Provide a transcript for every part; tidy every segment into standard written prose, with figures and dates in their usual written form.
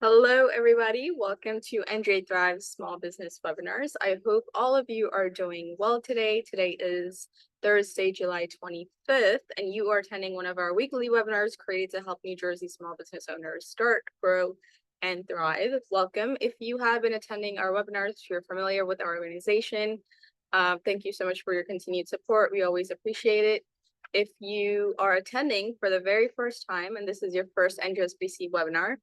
Hello, everybody. Welcome to NJ Thrive Small Business Webinars. I hope all of you are doing well today. Today is Thursday, July 25th, and you are attending one of our weekly webinars created to help New Jersey small business owners start, grow, and thrive. Welcome. If you have been attending our webinars, you're familiar with our organization. Thank you so much for your continued support. We always appreciate it. If you are attending for the very first time, and this is your first NJSBDC webinar,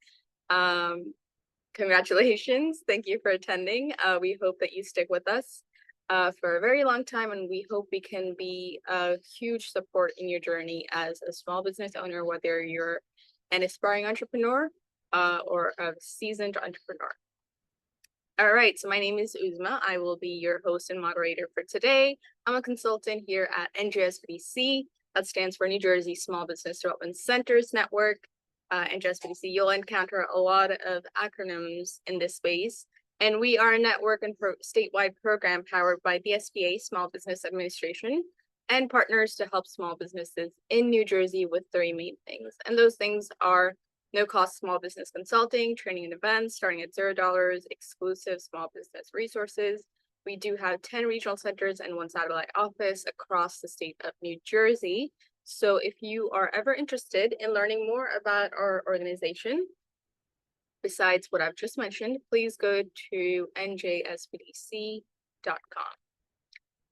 congratulations. Thank you for attending. We hope that you stick with us for a very long time, and we hope we can be a huge support in your journey as a small business owner, whether you're an aspiring entrepreneur or a seasoned entrepreneur. All right, so my name is Uzma. I will be your host and moderator for today. I'm a consultant here at NJSBDC. That stands for New Jersey Small Business Development Centers Network. NJSBDC, you'll encounter a lot of acronyms in this space. And we are a network and statewide program powered by the SBA, Small Business Administration, and partners to help small businesses in New Jersey with three main things. And those things are no-cost small business consulting, training and events starting at $0, exclusive small business resources. We do have 10 regional centers and one satellite office across the state of New Jersey. So if you are ever interested in learning more about our organization, besides what I've just mentioned, please go to njsbdc.com.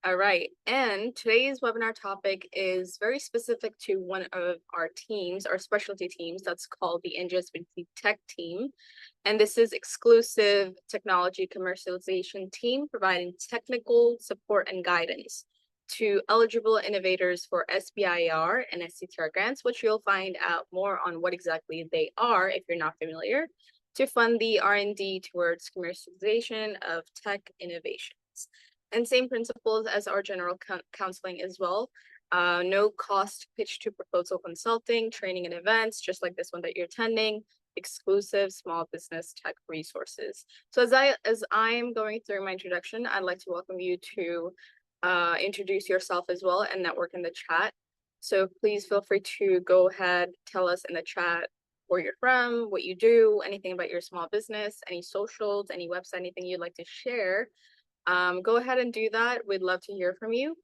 All right, and today's webinar topic is very specific to one of our teams, our specialty teams, that's called the NJSBDC Tech Team. And this is exclusive technology commercialization team providing technical support and guidance to eligible innovators for SBIR and STTR grants, which you'll find out more on what exactly they are if you're not familiar, to fund the R&D towards commercialization of tech innovations. And same principles as our general counseling as well. No cost pitch to proposal consulting, training and events, just like this one that you're attending, exclusive small business tech resources. So as I'm going through my introduction, I'd like to welcome you to introduce yourself as well and network in the chat. So please feel free to go ahead, tell us in the chat where you're from, what you do, anything about your small business, any socials, any website, anything you'd like to share. Go ahead and do that. We'd love to hear from you.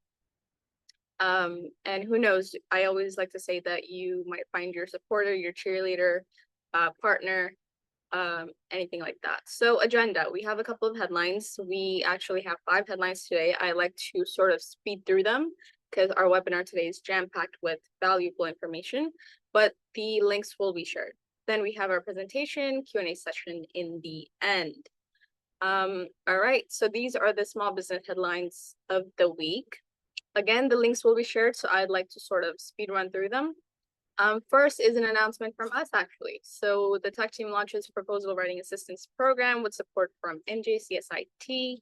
And who knows, I always like to say that you might find your supporter, your cheerleader, partner, anything like that. So agenda, we have a couple of headlines. We actually have 5 headlines today. I like to sort of speed through them because our webinar today is jam-packed with valuable information, but the links will be shared. Then we have our presentation, Q&A session in the end. All right, so these are the small business headlines of the week. Again, the links will be shared, so I'd like to sort of speed run through them. First is an announcement from us, actually. So the tech team launches proposal writing assistance program with support from NJCSIT.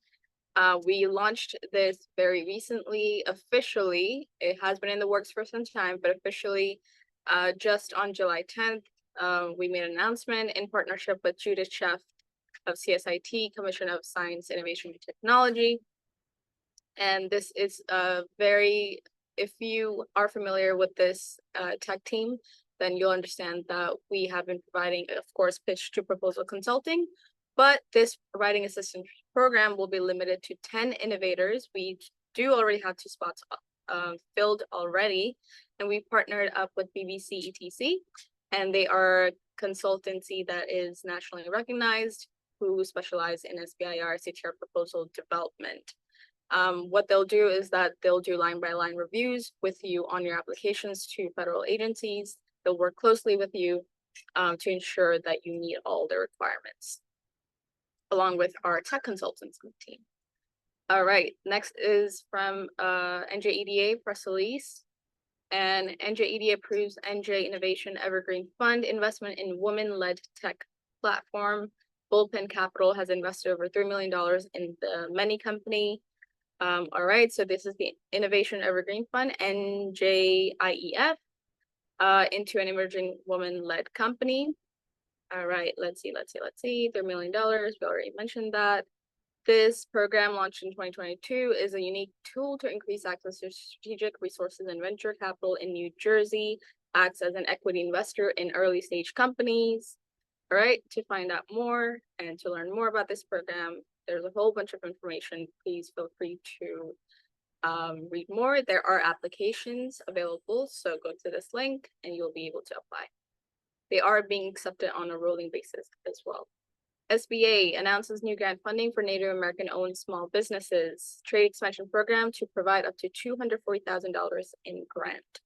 We launched this very recently, officially. It has been in the works for some time, but officially just on July 10th, we made an announcement in partnership with Judith Sheff of CSIT, Commission of Science, Innovation, and Technology. And this is if you are familiar with this tech team, then you'll understand that we have been providing, of course, pitch to proposal consulting, but this writing assistance program will be limited to 10 innovators. We do already have 2 spots filled already, and we partnered up with BBC ETC, and they are a consultancy that is nationally recognized who specialize in SBIR STTR proposal development. What they'll do is that they'll do line-by-line reviews with you on your applications to federal agencies. They'll work closely with you to ensure that you meet all the requirements, along with our tech consultants team. All right, next is from NJEDA press release. And NJEDA approves NJ Innovation Evergreen Fund investment in women-led tech platform. Bullpen Capital has invested over $3 million in the Many company. All right, so this is the Innovation Evergreen Fund, NJIEF, into an emerging woman-led company. All right, let's see. $3 million, we already mentioned that. This program, launched in 2022, is a unique tool to increase access to strategic resources and venture capital in New Jersey, acts as an equity investor in early stage companies. All right, to find out more and to learn more about this program, there's a whole bunch of information. Please feel free to read more. There are applications available, so go to this link and you'll be able to apply. They are being accepted on a rolling basis as well. SBA announces new grant funding for Native American-owned small businesses trade expansion program to provide up to $240,000 in grant.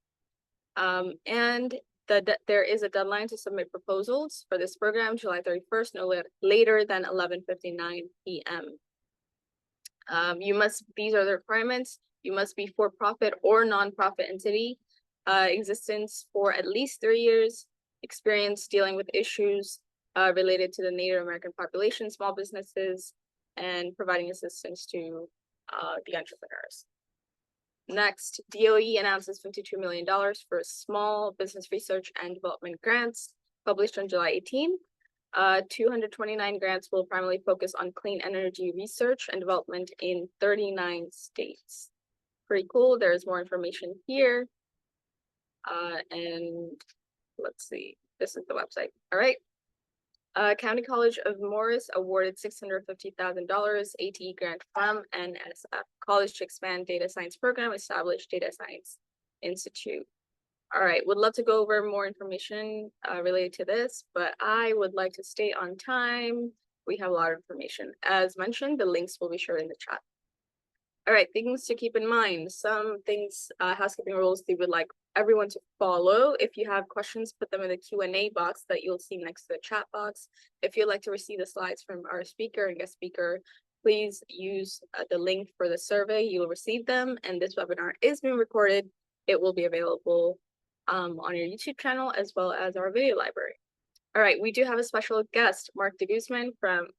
And there is a deadline to submit proposals for this program, July 31st, no later than 11:59 p.m. These are the requirements. You must be for-profit or nonprofit entity, existence for at least 3 years, experience dealing with issues related to the Native American population, small businesses, and providing assistance to the entrepreneurs. Next, DOE announces $52 million for small business research and development grants published on July 18. 229 grants will primarily focus on clean energy research and development in 39 states. Pretty cool. There's more information here. And let's see, this is the website. All right. County College of Morris awarded $650,000 ATE grant from NSF College to expand data science program, established Data Science Institute. All right, would love to go over more information related to this, but I would like to stay on time. We have a lot of information. As mentioned, the links will be shared in the chat. All right, things to keep in mind. Some things, housekeeping rules they would like everyone to follow. If you have questions, put them in the Q&A box that you'll see next to the chat box. If you'd like to receive the slides from our speaker and guest speaker, please use the link for the survey. You'll receive them, and this webinar is being recorded. It will be available on your YouTube channel as well as our video library. All right, we do have a special guest, Mark DeGuzman,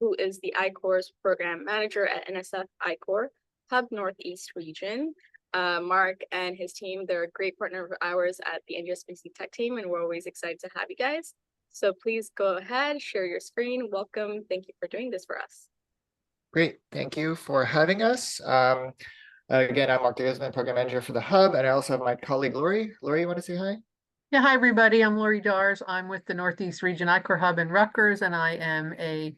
who is the I-Corps Program Manager at NSF I-Corps Hub Northeast region. Mark and his team, they're a great partner of ours at the NJSBDC Tech team, and we're always excited to have you guys. So please go ahead, share your screen. Welcome. Thank you for doing this for us. Great. Thank you for having us. Again, I'm Mark DeGuzman, Program Manager for the Hub, and I also have my colleague, Lori. Lori, you want to say hi? Yeah, hi, everybody. I'm Lori Dars. I'm with the Northeast Region I-Corps Hub in Rutgers, and I am a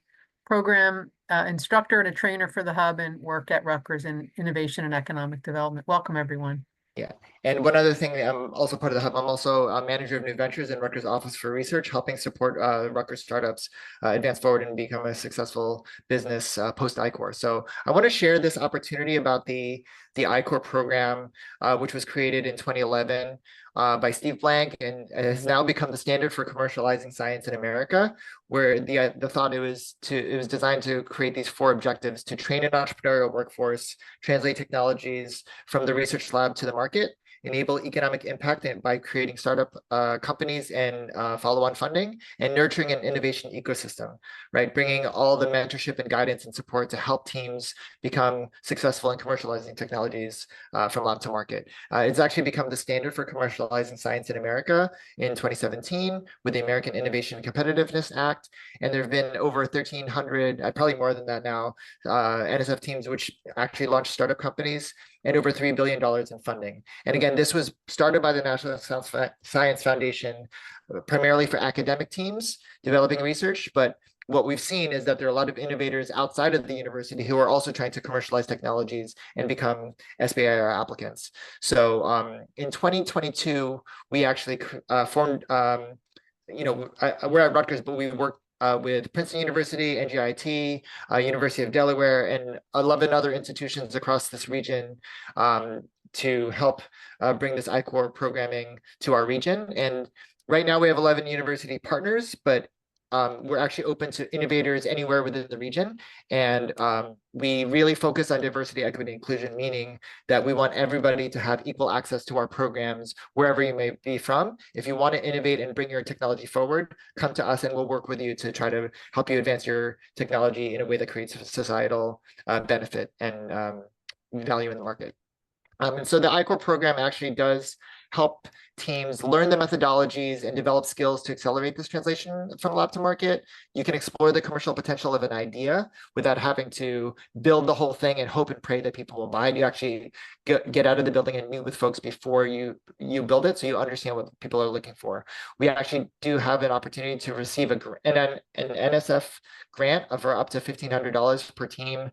program instructor and a trainer for the Hub and work at Rutgers in Innovation and Economic Development. Welcome, everyone. Yeah. And one other thing, I'm also part of the Hub. I'm also a manager of new ventures in Rutgers Office for Research, helping support Rutgers startups advance forward and become a successful business post I-Corps. So I want to share this opportunity about the I-Corps program, which was created in 2011 by Steve Blank and has now become the standard for commercializing science in America, where the thought it was designed to create these 4 objectives: to train an entrepreneurial workforce, translate technologies from the research lab to the market, enable economic impact by creating startup companies and follow-on funding, and nurturing an innovation ecosystem, right? Bringing all the mentorship and guidance and support to help teams become successful in commercializing technologies from lab to market. It's actually become the standard for commercializing science in America in 2017 with the American Innovation and Competitiveness Act. And there have been over 1,300, probably more than that now, NSF teams which actually launched startup companies and over $3 billion in funding. And again, this was started by the National Science Foundation, primarily for academic teams developing research. But what we've seen is that there are a lot of innovators outside of the university who are also trying to commercialize technologies and become SBIR applicants. So in 2022, we actually formed, we're at Rutgers, but we worked with Princeton University, NJIT, University of Delaware, and 11 other institutions across this region to help bring this I-Corps programming to our region. And right now we have 11 university partners, but we're actually open to innovators anywhere within the region. And we really focus on diversity, equity, inclusion, meaning that we want everybody to have equal access to our programs wherever you may be from. If you want to innovate and bring your technology forward, come to us and we'll work with you to try to help you advance your technology in a way that creates societal benefit and value in the market. And so the I-Corps program actually does help teams learn the methodologies and develop skills to accelerate this translation from lab to market. You can explore the commercial potential of an idea without having to build the whole thing and hope and pray that people will buy it. You actually get out of the building and meet with folks before you build it, so you understand what people are looking for. We actually do have an opportunity to receive an NSF grant for up to $1,500 per team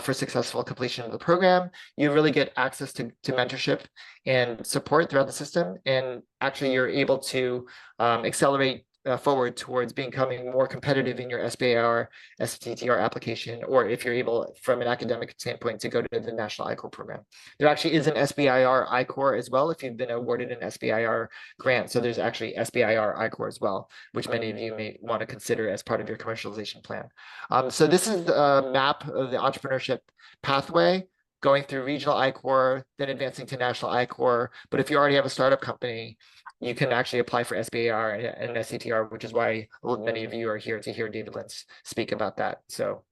for successful completion of the program. You really get access to mentorship and support throughout the system, and actually you're able to accelerate forward towards becoming more competitive in your SBIR, STTR application, or if you're able, from an academic standpoint, to go to the National I-Corps program. There actually is an SBIR I-Corps as well if you've been awarded an SBIR grant. So there's actually SBIR I-Corps as well, which many of you may want to consider as part of your commercialization plan. So this is a map of the entrepreneurship pathway, going through regional I-Corps, then advancing to national I-Corps. But if you already have a startup company, you can actually apply for SBIR and STTR, which is why many of you are here to hear David Linz speak about that. So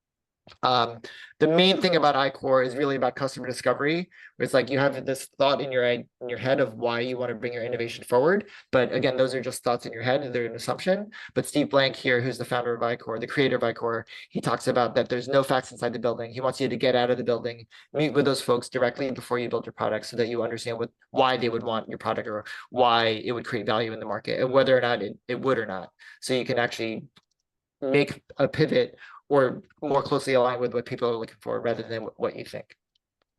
the main thing about I-Corps is really about customer discovery. It's like you have this thought in your head of why you want to bring your innovation forward. But again, those are just thoughts in your head, they're an assumption. But Steve Blank here, who's the founder of I-Corps, the creator of I-Corps, he talks about that there's no facts inside the building. He wants you to get out of the building, meet with those folks directly before you build your product so that you understand why they would want your product or why it would create value in the market and whether or not it would or not. So you can actually make a pivot or more closely align with what people are looking for rather than what you think.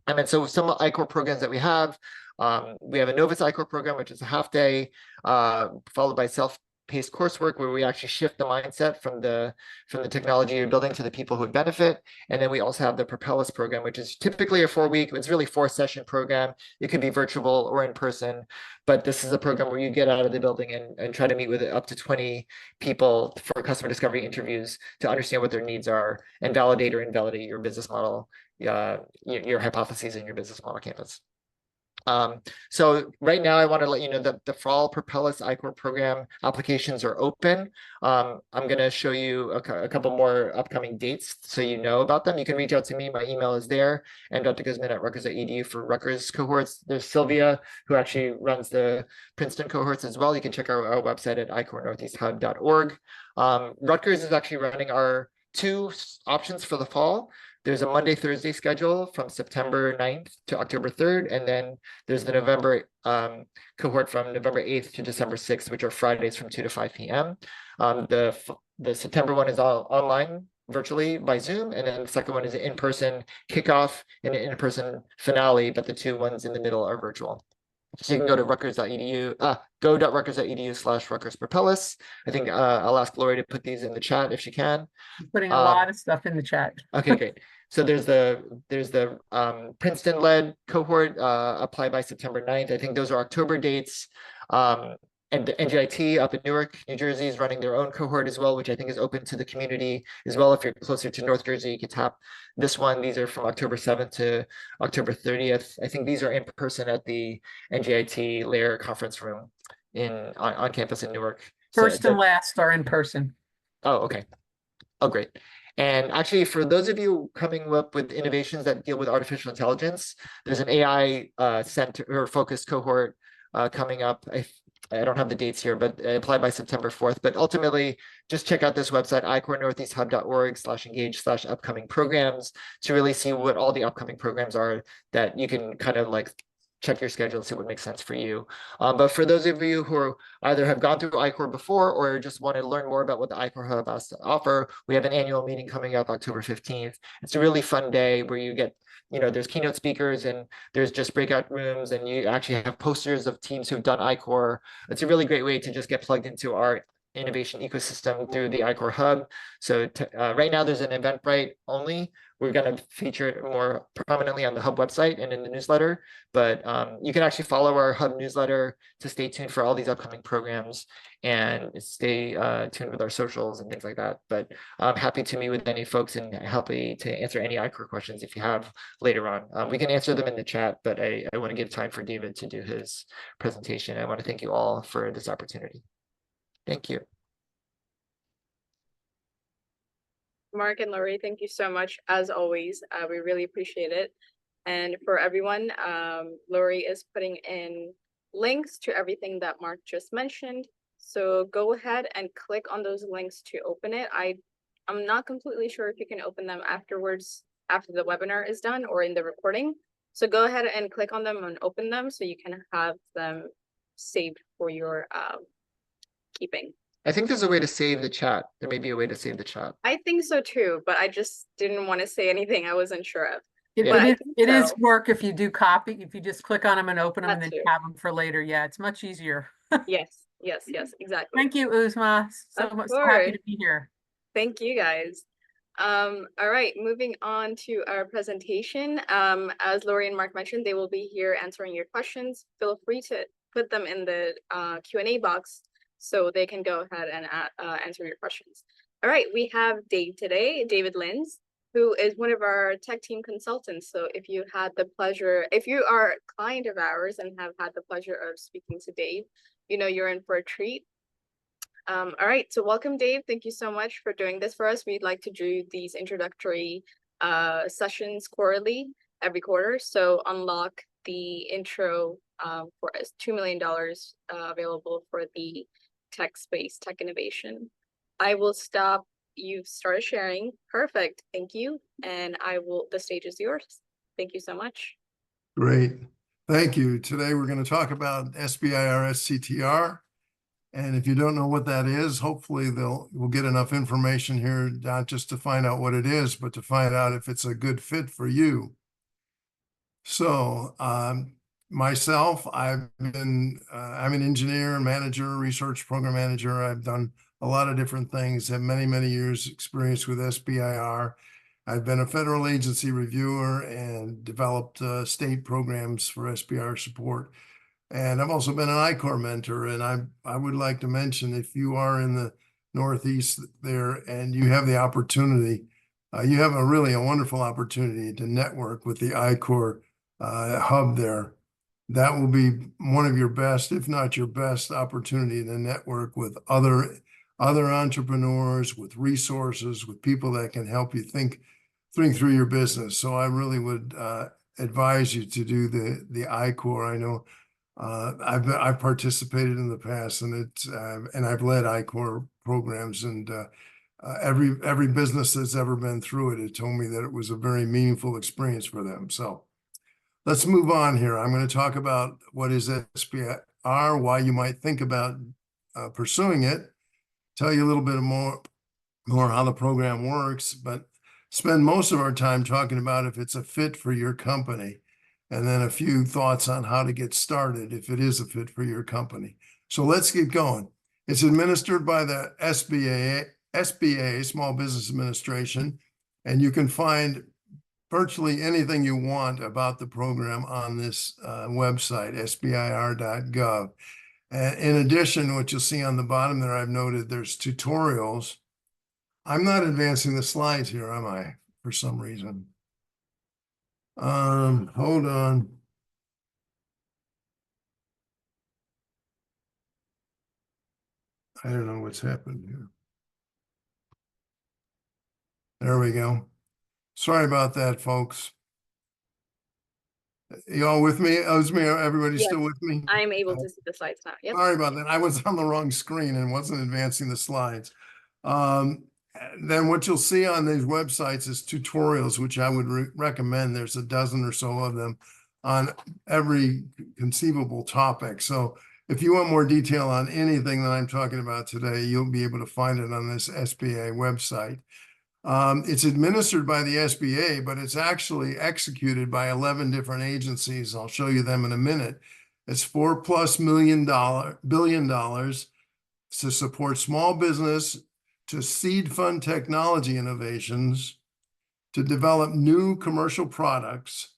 And then so some I-Corps programs that we have a Novus I-Corps program, which is a half day, followed by self-paced coursework where we actually shift the mindset from the technology you're building to the people who would benefit. And then we also have the Propel program, which is typically a 4-week, it's really 4-session program. It could be virtual or in person, but this is a program where you get out of the building and try to meet with up to 20 people for customer discovery interviews to understand what their needs are and validate or invalidate your business model, your hypotheses in your business model campus. So right now I want to let you know that the fall Propellus I-Corps program applications are open. I'm going to show you a couple more upcoming dates so you know about them. You can reach out to me. My email is there, and Dr. Guzman at Rutgers.edu for Rutgers cohorts. There's Sylvia, who actually runs the Princeton cohorts as well. You can check our website at icornortheasthub.org. Rutgers is actually running our 2 options for the fall. There's a Monday, Thursday schedule from September 9th to October 3rd. And then there's the November cohort from November 8th to December 6th, which are Fridays from 2 to 5 p.m. The September one is all online virtually by Zoom. And then the second one is an in-person kickoff and an in-person finale, but the 2 ones in the middle are virtual. So you can go to rutgers.edu, go.rutgers.edu/RutgersPropellus. I think I'll ask Lori to put these in the chat if she can. Putting a lot of stuff in the chat. Okay, great. So there's the Princeton-led cohort, apply by September 9th. I think those are October dates. And the NJIT up in Newark, New Jersey is running their own cohort as well, which I think is open to the community as well. If you're closer to North Jersey, you can tap this one. These are from October 7th to October 30th. I think these are in person at the NJIT Lair conference room on campus in Newark. First and last are in person. Oh, okay. Oh, great. And actually, for those of you coming up with innovations that deal with artificial intelligence, there's an AI center or focused cohort coming up. I don't have the dates here, but apply by September 4th. But ultimately, just check out this website, icornortheasthub.org/engage/upcoming programs to really see what all the upcoming programs are that you can kind of like check your schedule and see what makes sense for you. But for those of you who either have gone through I-Corps before or just want to learn more about what the I-Corps Hub has to offer, we have an annual meeting coming up October 15th. It's a really fun day where you get, there's keynote speakers and there's just breakout rooms and you actually have posters of teams who've done I-Corps. It's a really great way to just get plugged into our innovation ecosystem through the I-Corps Hub. So right now there's an Eventbrite only. We're going to feature it more prominently on the Hub website and in the newsletter, but you can actually follow our Hub newsletter to stay tuned for all these upcoming programs and stay tuned with our socials and things like that. But I'm happy to meet with any folks and happy to answer any I-Corps questions if you have later on. We can answer them in the chat, but I want to give time for David to do his presentation. I want to thank you all for this opportunity. Thank you. Mark and Lori, thank you so much. As always, we really appreciate it. And for everyone, Lori is putting in links to everything that Mark just mentioned. So go ahead and click on those links to open it. I'm not completely sure if you can open them afterwards, after the webinar is done or in the recording. So go ahead and click on them and open them so you can have them saved for your keeping. I think there's a way to save the chat. There may be a way to save the chat. I think so too, but I just didn't want to say anything I wasn't sure of. It, But I it is, think it is so. work if you do copy, if you just click on them and open them and That then too. have them for later. Yeah, it's much easier. Yes, exactly. Thank you, Uzma. So Of much so happy to course. be here. Thank you guys. All right, moving on to our presentation. As Lori and Mark mentioned, they will be here answering your questions. Feel free to put them in the Q&A box so they can go ahead and answer your questions. All right, we have Dave today, David Linz, who is one of our tech team consultants. So if you are a client of ours and have had the pleasure of speaking to Dave, you know you're in for a treat. All right, so welcome, Dave. Thank you so much for doing this for us. We'd like to do these introductory sessions quarterly, every quarter. So unlock the intro for us, $2 million available for the tech space, tech innovation. I will stop. You've started sharing. Perfect. Thank you. And the stage is yours. Thank you so much. Great. Thank you. Today we're going to talk about SBIR STTR. And if you don't know what that is, hopefully we'll get enough information here, not just to find out what it is, but to find out if it's a good fit for you. So myself, I'm an engineer, manager, research program manager. I've done a lot of different things, have many, many years experience with SBIR. I've been a federal agency reviewer and developed state programs for SBIR support. And I've also been an I-Corps mentor. And I would like to mention, if you are in the Northeast there and you have the opportunity, you have a wonderful opportunity to network with the I-Corps hub there. That will be one of your best, if not your best, opportunity to network with other entrepreneurs, with resources, with people that can help you think through your business. So I really would advise you to do the I-Corps. I know I've participated in the past, and I've led I-Corps programs, and every business that's ever been through it, it told me that it was a very meaningful experience for them. So let's move on here. I'm going to talk about what is SBIR, why you might think about pursuing it, tell you a little bit more how the program works, but spend most of our time talking about if it's a fit for your company, and then a few thoughts on how to get started if it is a fit for your company. So let's get going. It's administered by the SBA, Small Business Administration, and you can find virtually anything you want about the program on this website, sbir.gov. In addition, what you'll see on the bottom there, I've noted there's tutorials. I'm not advancing the slides here, am I, for some reason? Hold on. I don't know what's happened here. There we go. Sorry about that, folks. You all with me? Everybody's Yes, still with me? I'm able to see the slides now. Yep. Sorry about that. I was on the wrong screen and wasn't advancing the slides. Then what you'll see on these websites is tutorials, which I would recommend. There's a dozen or so of them on every conceivable topic. So if you want more detail on anything that I'm talking about today, you'll be able to find it on this SBA website. It's administered by the SBA, but it's actually executed by 11 different agencies. I'll show you them in a minute. It's $4+ billion to support small business, to seed fund technology innovations, to develop new commercial products,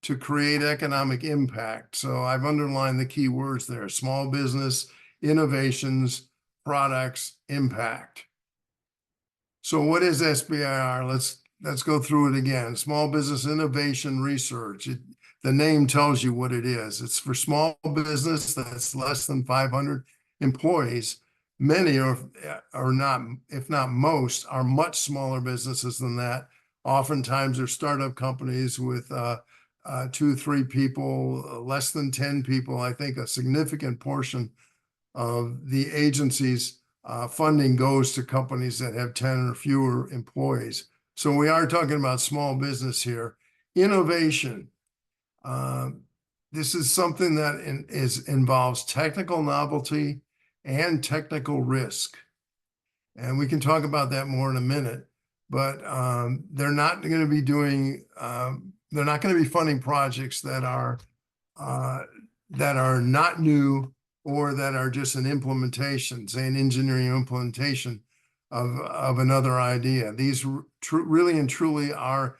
to create economic impact. So I've underlined the key words there: small business, innovations, products, impact. So what is SBIR? Let's go through it again. Small Business Innovation Research. The name tells you what it is. It's for small business that's less than 500 employees. Many are not, if not most, are much smaller businesses than that. Oftentimes they're startup companies with 2, 3 people, less than 10 people. I think a significant portion of the agency's funding goes to companies that have 10 or fewer employees. So we are talking about small business here. Innovation. This is something that involves technical novelty and technical risk. And we can talk about that more in a minute, but they're not going to be doing, they're not going to be funding projects that are not new or that are just an implementation, say an engineering implementation of another idea. These really and truly are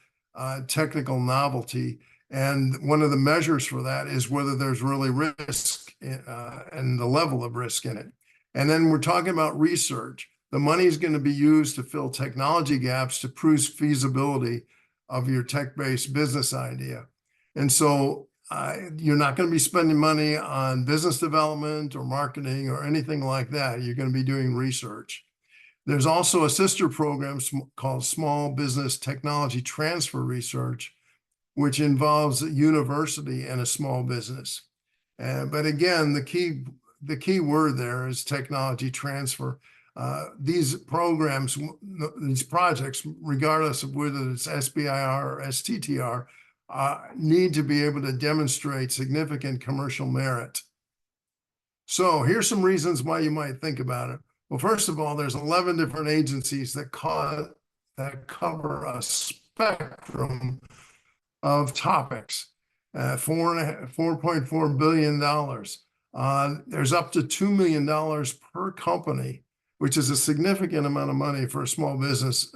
technical novelty. And one of the measures for that is whether there's really risk and the level of risk in it. And then we're talking about research. The money is going to be used to fill technology gaps to prove feasibility of your tech-based business idea. And so you're not going to be spending money on business development or marketing or anything like that. You're going to be doing research. There's also a sister program called Small Business Technology Transfer Research, which involves a university and a small business. But again, the key word there is technology transfer. These programs, these projects, regardless of whether it's SBIR or STTR, need to be able to demonstrate significant commercial merit. So here's some reasons why you might think about it. Well, first of all, there's 11 different agencies that cover a spectrum of topics, $4.4 billion. There's up to $2 million per company, which is a significant amount of money for a small business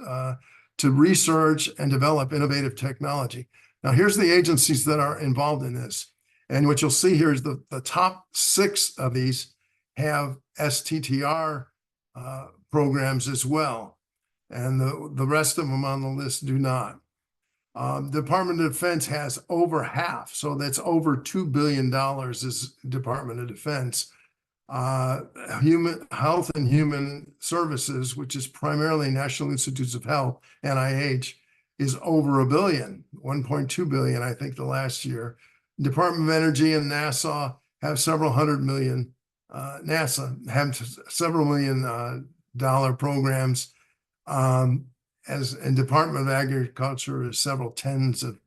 to research and develop innovative technology. Now, here's the agencies that are involved in this. And what you'll see here is the top 6 of these have STTR programs as well. And the rest of them on the list do not. Department of Defense has over half, so that's over $2 billion is Department of Defense. Human Health and Human Services, which is primarily National Institutes of Health, NIH, is over $1 billion, $1.2 billion, I think, the last year. Department of Energy and NASA have several hundred million. NASA have several $million dollar programs. And Department of Agriculture is several tens of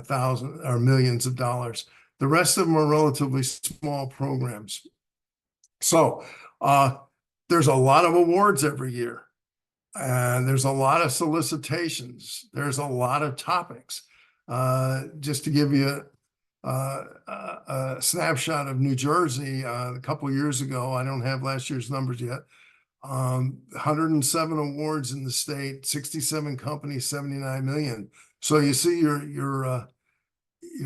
thousands or millions of dollars. The rest of them are relatively small programs. So there's a lot of awards every year. And there's a lot of solicitations. There's a lot of topics. Just to give you a snapshot of New Jersey, a couple of years ago, I don't have last year's numbers yet, 107 awards in the state, 67 companies, 79 million. So you see your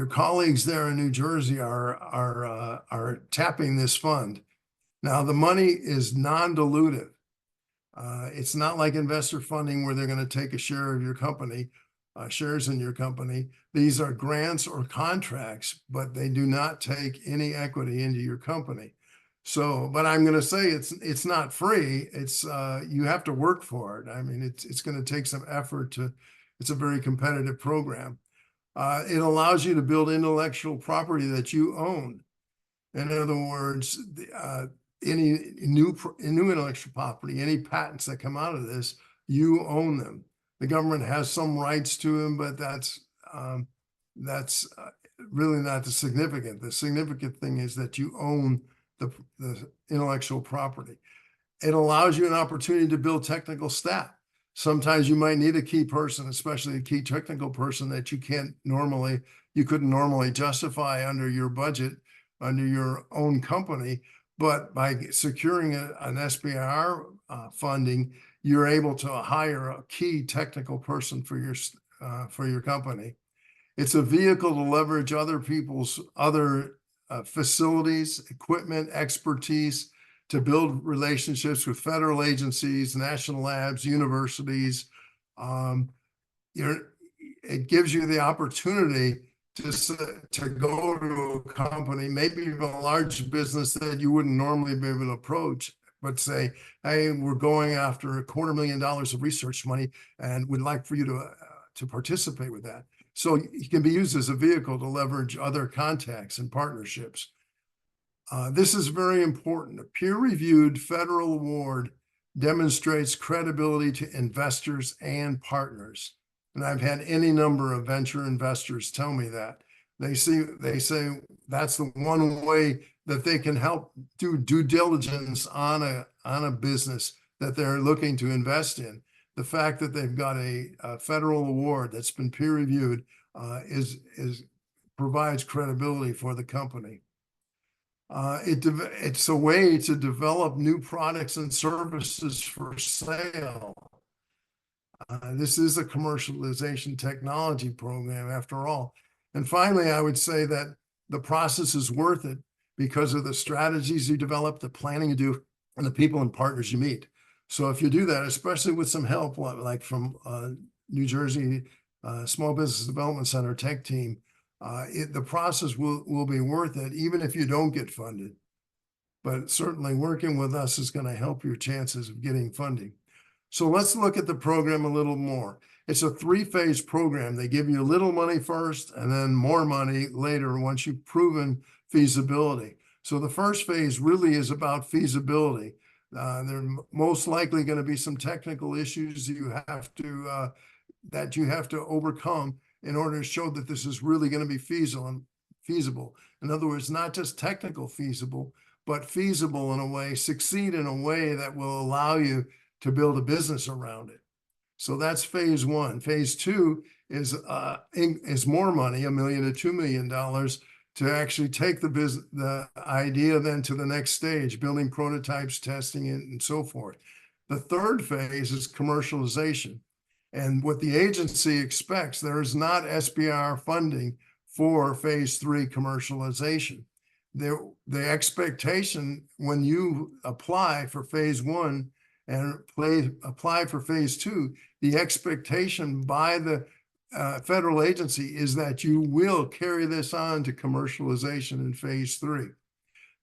colleagues there in New Jersey are tapping this fund. Now the money is non-dilutive. It's not like investor funding where they're going to take a share of your company, shares in your company. These are grants or contracts, but they do not take any equity into your company. So, but I'm going to say it's not free. It's you have to work for it. I mean, it's going to take some effort to. It's a very competitive program. It allows you to build intellectual property that you own. In other words, any new intellectual property, any patents that come out of this, you own them. The government has some rights to them, but that's really not the significant. The significant thing is that you own the intellectual property. It allows you an opportunity to build technical staff. Sometimes you might need a key person, especially a key technical person that you couldn't normally justify under your budget, under your own company. But by securing an SBIR funding, you're able to hire a key technical person for your company. It's a vehicle to leverage other people's facilities, equipment, expertise to build relationships with federal agencies, national labs, universities. It gives you the opportunity to go to a company, maybe even a large business that you wouldn't normally be able to approach, but say, hey, we're going after $250,000 of research money and we'd like for you to participate with that. So it can be used as a vehicle to leverage other contacts and partnerships. This is very important. A peer-reviewed federal award demonstrates credibility to investors and partners. And I've had any number of venture investors tell me that. They say that's the one way that they can help do due diligence on a business that they're looking to invest in. The fact that they've got a federal award that's been peer reviewed provides credibility for the company. It's a way to develop new products and services for sale. This is a commercialization technology program after all. And finally, I would say that the process is worth it because of the strategies you develop, the planning you do, and the people and partners you meet. So if you do that, especially with some help like from New Jersey Small Business Development Center tech team, the process will be worth it, even if you don't get funded. But certainly working with us is going to help your chances of getting funding. So let's look at the program a little more. It's a 3-phase program. They give you a little money first and then more money later once you've proven feasibility. So the first phase really is about feasibility. There are most likely going to be some technical issues that you have to overcome in order to show that this is really going to be feasible. In other words, not just technical feasible, but feasible in a way, succeed in a way that will allow you to build a business around it. So that's phase 1. Phase 2 is more money, $1 million to $2 million, to actually take the idea then to the next stage, building prototypes, testing it, and so forth. The third phase is commercialization. And what the agency expects, there is not SBIR funding for phase 3 commercialization. The expectation when you apply for phase 1 and apply for phase 2, the expectation by the federal agency is that you will carry this on to commercialization in phase 3.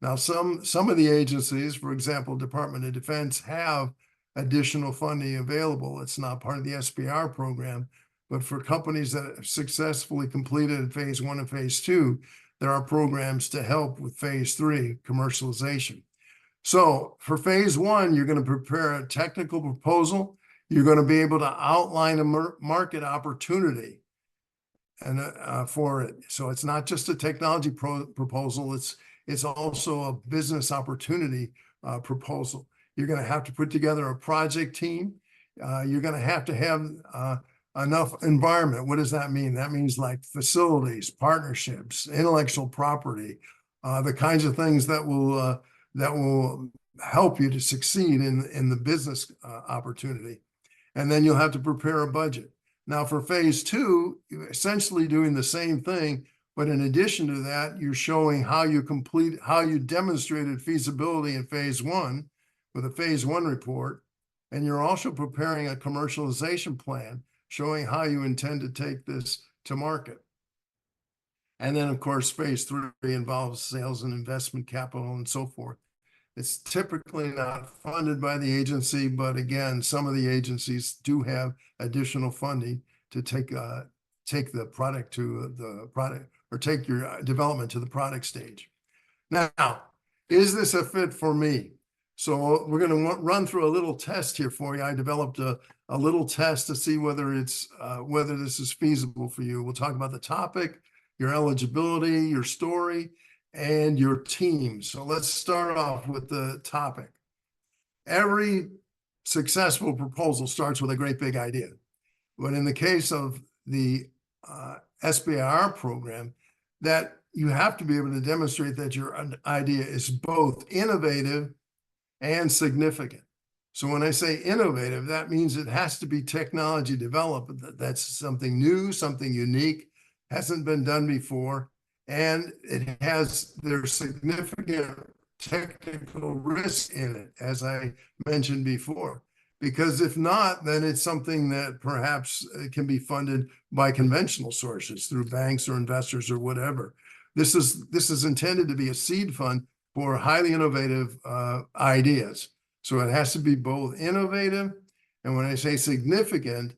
Now, some of the agencies, for example, Department of Defense, have additional funding available. It's not part of the SBIR program, but for companies that have successfully completed phase 1 and phase 2, there are programs to help with phase 3 commercialization. So for phase 1, you're going to prepare a technical proposal. You're going to be able to outline a market opportunity and for it. So it's not just a technology proposal. It's also a business opportunity proposal. You're going to have to put together a project team. You're going to have enough environment. What does that mean? That means like facilities, partnerships, intellectual property, the kinds of things that will help you to succeed in the business opportunity. And then you'll have to prepare a budget. Now for phase 2, you're essentially doing the same thing, but in addition to that, you're showing how you demonstrated feasibility in phase 1 with a phase 1 report. And you're also preparing a commercialization plan showing how you intend to take this to market. And then of course, phase 3 involves sales and investment capital and so forth. It's typically not funded by the agency, but again, some of the agencies do have additional funding to take the product to the product, or take your development to the product stage. Now, is this a fit for me? So we're going to run through a little test here for you. I developed a little test to see whether this is feasible for you. We'll talk about the topic, your eligibility, your story, and your team. So let's start off with the topic. Every successful proposal starts with a great big idea. But in the case of the SBIR program, that you have to be able to demonstrate that your idea is both innovative and significant. So when I say innovative, that means it has to be technology developed. That's something new, something unique, hasn't been done before. And there's significant technical risk in it, as I mentioned before, because if not, then it's something that perhaps can be funded by conventional sources through banks or investors or whatever. This is intended to be a seed fund for highly innovative ideas. So it has to be both innovative, and when I say significant,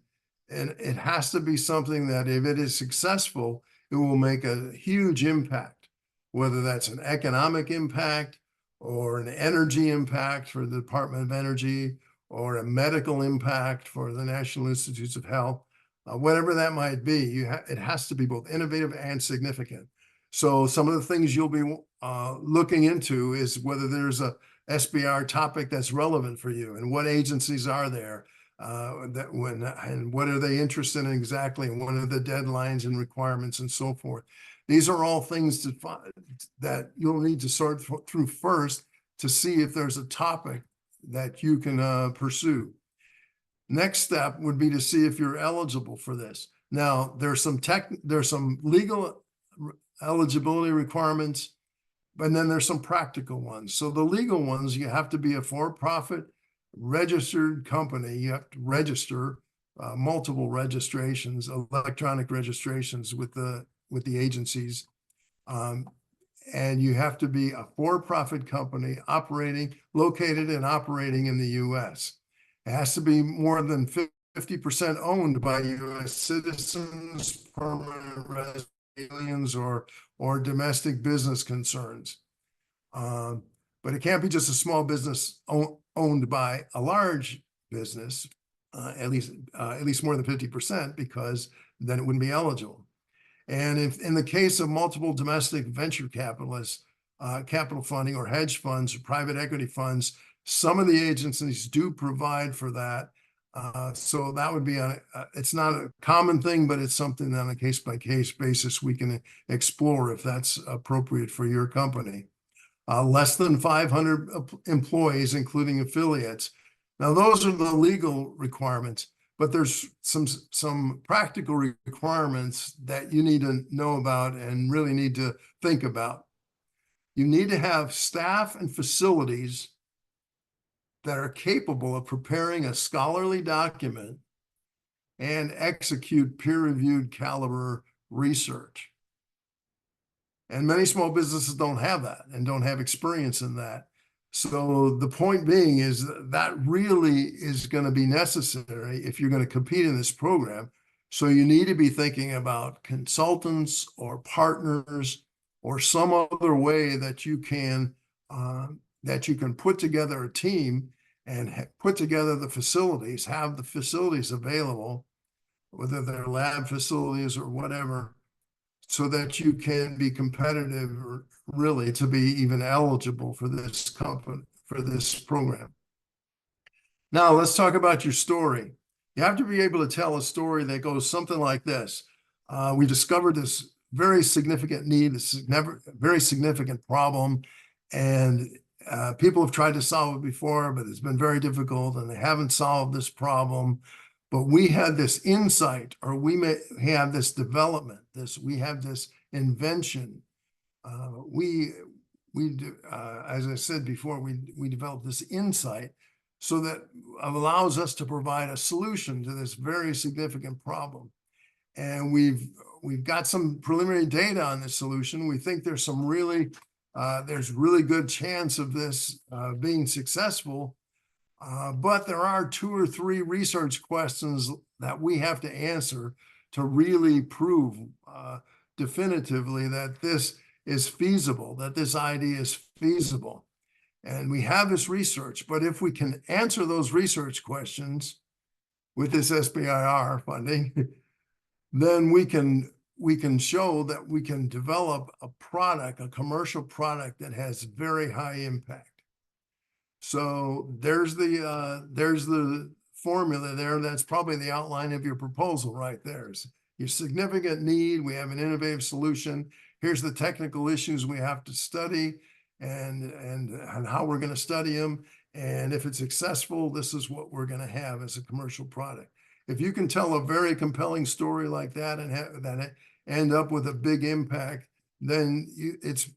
And it has to be something that if it is successful, it will make a huge impact, whether that's an economic impact or an energy impact for the Department of Energy or a medical impact for the National Institutes of Health, whatever that might be. It has to be both innovative and significant. So some of the things you'll be looking into is whether there's a SBIR topic that's relevant for you and what agencies are there. And what are they interested in exactly, and what are the deadlines and requirements and so forth. These are all things that you'll need to sort through first to see if there's a topic that you can pursue. Next step would be to see if you're eligible for this. Now, there's some legal eligibility requirements, but then there's some practical ones. So the legal ones, you have to be a for-profit registered company. You have to register multiple registrations, electronic registrations with the agencies. And you have to be a for-profit company located and operating in the US. It has to be more than 50% owned by US citizens, permanent residents, aliens, or domestic business concerns. But it can't be just a small business owned by a large business, at least more than 50%, because then it wouldn't be eligible. And if in the case of multiple domestic venture capitalists, capital funding or hedge funds or private equity funds, some of the agencies do provide for that. So that would be it's not a common thing, but it's something on a case-by-case basis we can explore if that's appropriate for your company. Less than 500 employees, including affiliates. Now, those are the legal requirements, but there's some practical requirements that you need to know about and really need to think about. You need to have staff and facilities that are capable of preparing a scholarly document and execute peer-reviewed caliber research. And many small businesses don't have that and don't have experience in that. So the point being is that really is going to be necessary if you're going to compete in this program. So you need to be thinking about consultants or partners or some other way that you can put together a team and put together the facilities, have the facilities available, whether they're lab facilities or whatever, so that you can be competitive, or really to be even eligible for this company, for this program. Now let's talk about your story. You have to be able to tell a story that goes something like this. We discovered this very significant need, this very significant problem, and people have tried to solve it before, but it's been very difficult and they haven't solved this problem. But we had this insight, or we may have this development, we have this invention. As I said before, we developed this insight so that allows us to provide a solution to this very significant problem. And we've got some preliminary data on this solution. We think there's really good chance of this being successful. But there are 2 or 3 research questions that we have to answer to really prove definitively that this is feasible, that this idea is feasible. And we have this research, but if we can answer those research questions with this SBIR funding, then we can show that we can develop a product, a commercial product that has very high impact. So there's the formula there. That's probably the outline of your proposal right there. Your significant need, we have an innovative solution. Here's the technical issues we have to study and how we're going to study them. And if it's successful, this is what we're going to have as a commercial product. If you can tell a very compelling story like that and end up with a big impact, then it's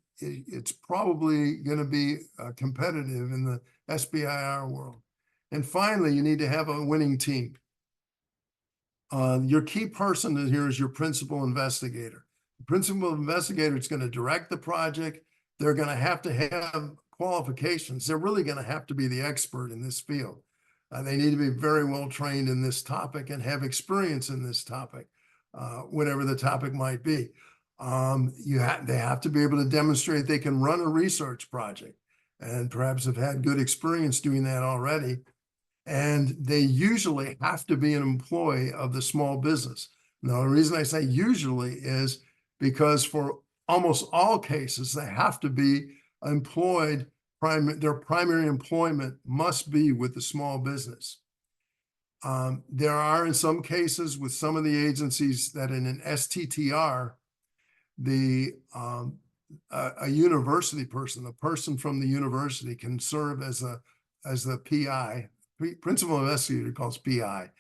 probably going to be competitive in the SBIR world. And finally, you need to have a winning team. Your key person here is your principal investigator. The principal investigator is going to direct the project. They're going to have qualifications. They're really going to have to be the expert in this field. They need to be very well trained in this topic and have experience in this topic, whatever the topic might be. They have to be able to demonstrate they can run a research project and perhaps have had good experience doing that already. And they usually have to be an employee of the small business. Now, the reason I say usually is because for almost all cases, they have to be employed. Their primary employment must be with the small business. There are in some cases with some of the agencies that in an STTR, a university person, a person from the university can serve as the PI, principal investigator calls PI,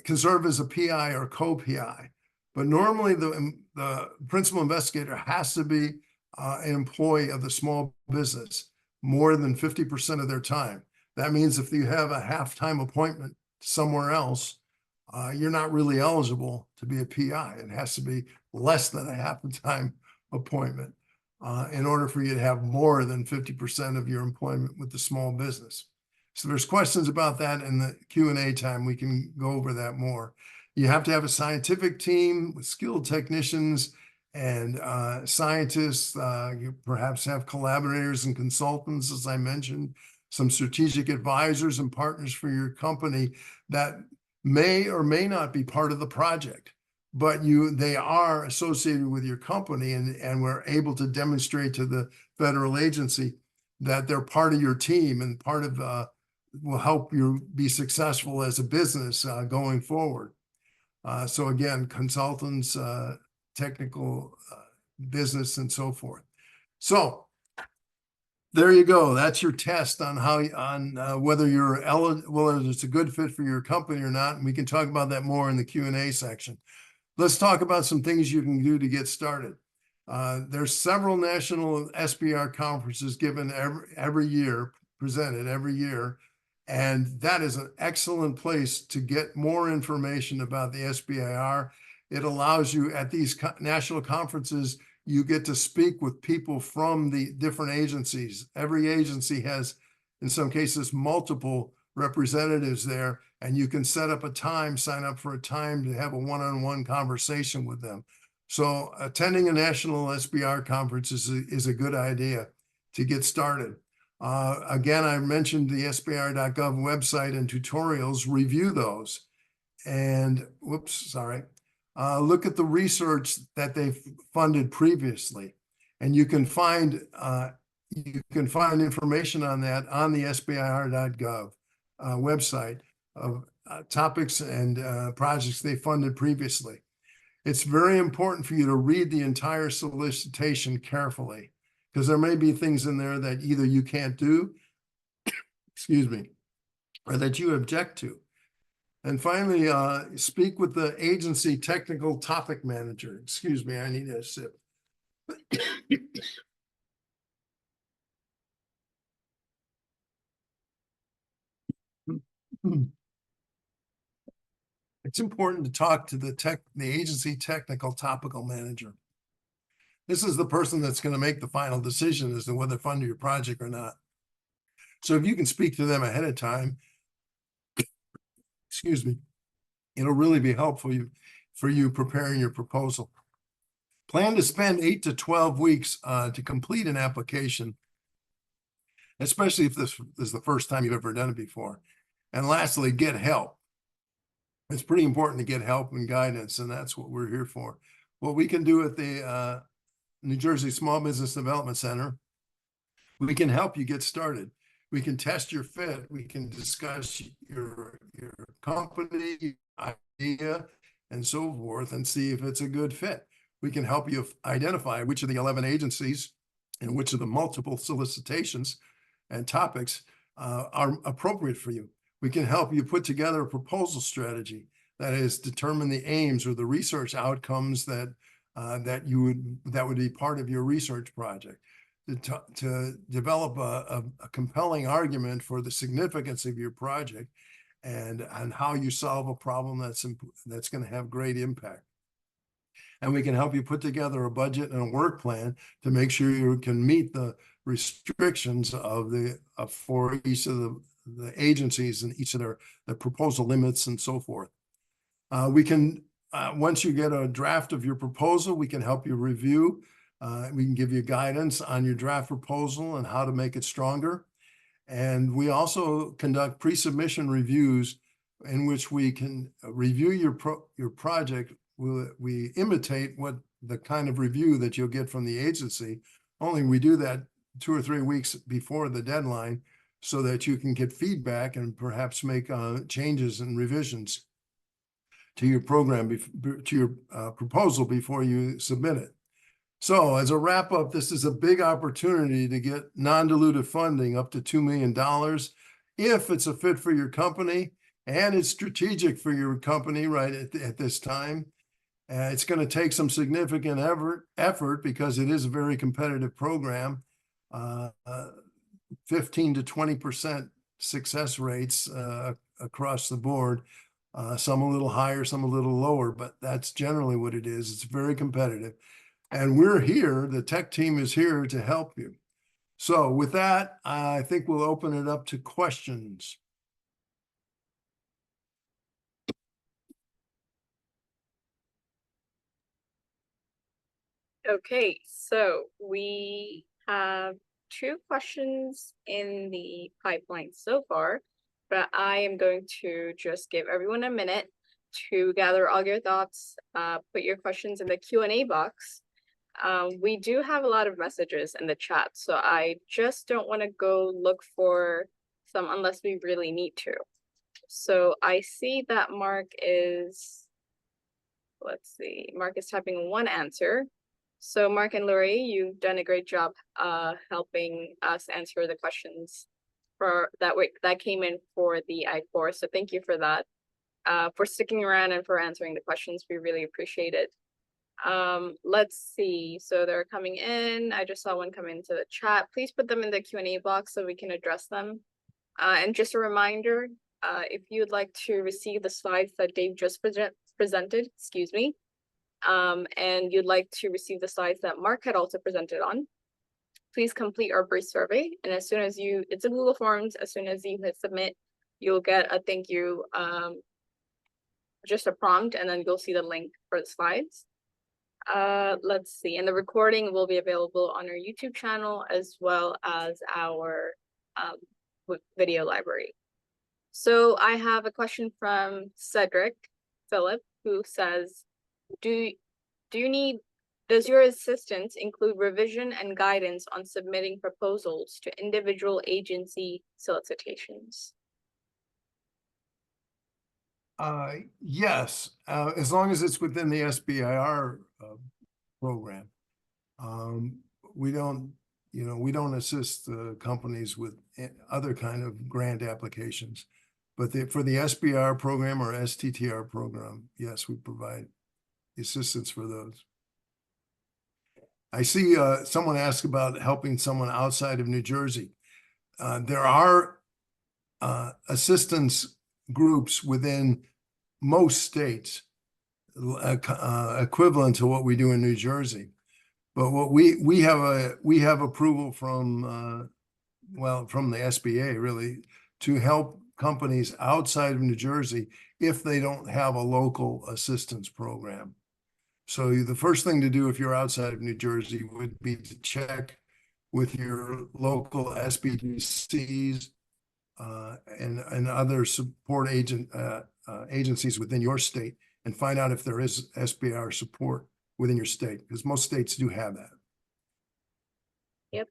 can serve as a PI or co-PI. But normally the principal investigator has to be an employee of the small business more than 50% of their time. That means if you have a half-time appointment somewhere else, you're not really eligible to be a PI. It has to be less than a half-time appointment in order for you to have more than 50% of your employment with the small business. So there's questions about that in the Q&A time. We can go over that more. You have to have a scientific team with skilled technicians and scientists. You perhaps have collaborators and consultants, as I mentioned, some strategic advisors and partners for your company that may or may not be part of the project, but they are associated with your company, and we're able to demonstrate to the federal agency that they're part of your team and part of will help you be successful as a business going forward. So again, consultants, technical business, and so forth. So there you go. That's your test on whether you're whether it's a good fit for your company or not. And we can talk about that more in the Q&A section. Let's talk about some things you can do to get started. There's several national SBIR conferences given every year, presented every year. And that is an excellent place to get more information about the SBIR. It allows you at these national conferences, you get to speak with people from the different agencies. Every agency has, in some cases, multiple representatives there, and you can set up a time, sign up for a time to have a one-on-one conversation with them. So attending a national SBIR conference is a good idea to get started. Again, I mentioned the SBIR.gov website and tutorials. Review those. And look at the research that they've funded previously. And you can find information on that on the SBIR.gov website of topics and projects they funded previously. It's very important for you to read the entire solicitation carefully, because there may be things in there that either you can't do, excuse me, or that you object to. And finally, speak with the agency technical topic manager. Excuse me, I need a sip. It's important to talk to the agency technical topical manager. This is the person that's going to make the final decision as to whether to fund your project or not. So if you can speak to them ahead of time, excuse me, it'll really be helpful for you preparing your proposal. Plan to spend 8 to 12 weeks to complete an application, especially if this is the first time you've ever done it before. And lastly, get help. It's pretty important to get help and guidance, and that's what we're here for. What we can do at the New Jersey Small Business Development Center, we can help you get started. We can test your fit. We can discuss your company, idea, and so forth, and see if it's a good fit. We can help you identify which of the 11 agencies and which of the multiple solicitations and topics are appropriate for you. We can help you put together a proposal strategy, that is, determine the aims or the research outcomes that would be part of your research project, to develop a compelling argument for the significance of your project and how you solve a problem that's going to have great impact. And we can help you put together a budget and a work plan to make sure you can meet the restrictions for each of agencies and each of their proposal limits and so forth. We can, once you get a draft of your proposal, we can help you review. We can give you guidance on your draft proposal and how to make it stronger. And we also conduct pre-submission reviews in which we can review your project. We imitate what the kind of review that you'll get from the agency, only we do that 2 or 3 weeks before the deadline so that you can get feedback and perhaps make changes and revisions to your program, to your proposal before you submit it. So as a wrap up, this is a big opportunity to get non-dilutive funding up to $2 million if it's a fit for your company and it's strategic for your company right at this time. It's going to take some significant effort because it is a very competitive program. 15 to 20% success rates across the board. Some a little higher, some a little lower, but that's generally what it is. It's very competitive. And we're here, the tech team is here to help you. So with that, I think we'll open it up to questions. Okay, so we have 2 questions in the pipeline so far, but I am going to just give everyone a minute to gather all your thoughts, put your questions in the Q&A box. We do have a lot of messages in the chat, so I just don't want to go look for some unless we really need to. So I see that Mark is, let's see, Mark is typing 1 answer. So Mark and Lori, you've done a great job helping us answer the questions for that came in for the I-Corps. So thank you for that, for sticking around and for answering the questions. We really appreciate it. Let's see. So they're coming in. I just saw one come into the chat. Please put them in the Q&A box so we can address them. And just a reminder, if you'd like to receive the slides that Dave just presented, excuse me, and you'd like to receive the slides that Mark had also presented on, please complete our brief survey. And as soon as it's a Google Forms, as soon as you hit submit, you'll get a thank you, just a prompt, and then you'll see the link for the slides. Let's see, and the recording will be available on our YouTube channel as well as our video library. So I have a question from Cedric Phillip, who says, does your assistance include revision and guidance on submitting proposals to individual agency solicitations? Yes, as long as it's within the SBIR program. We don't assist companies with other kind of grant applications, but for the SBIR program or STTR program, yes, we provide assistance for those. I see someone ask about helping someone outside of New Jersey. There are assistance groups within most states equivalent to what we do in New Jersey. But what we have approval from from the SBA really to help companies outside of New Jersey if they don't have a local assistance program. So the first thing to do if you're outside of New Jersey would be to check with your local SBDCs and other support agencies within your state and find out if there is SBIR support within your state, because most states do have that. Yep.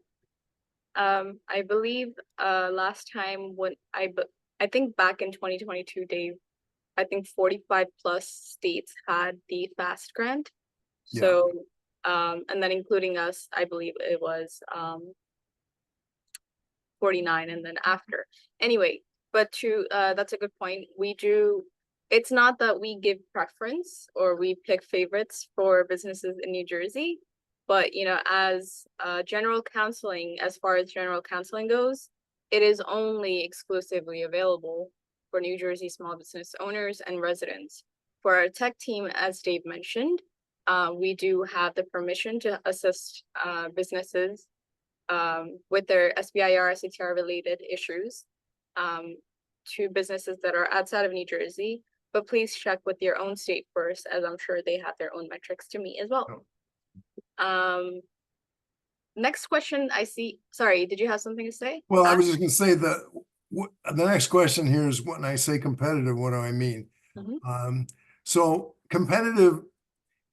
I believe last time when I think back in 2022, Dave, I think 45 plus states had the FAST grant. Yeah. So and then including us, I believe it was 49 and then after. Anyway, but that's a good point. It's not that we give preference or we pick favorites for businesses in New Jersey, but as general counseling, as far as general counseling goes, it is only exclusively available for New Jersey small business owners and residents. For our tech team, as Dave mentioned, we do have the permission to assist businesses with their SBIR, STTR related issues. to businesses that are outside of New Jersey, but please check with your own state first, as I'm sure they have their own metrics to meet as well. Next question I see. Sorry, did you have something to say? Well, I was just going to say that the next question here is, when I say competitive, what do I mean? So competitive,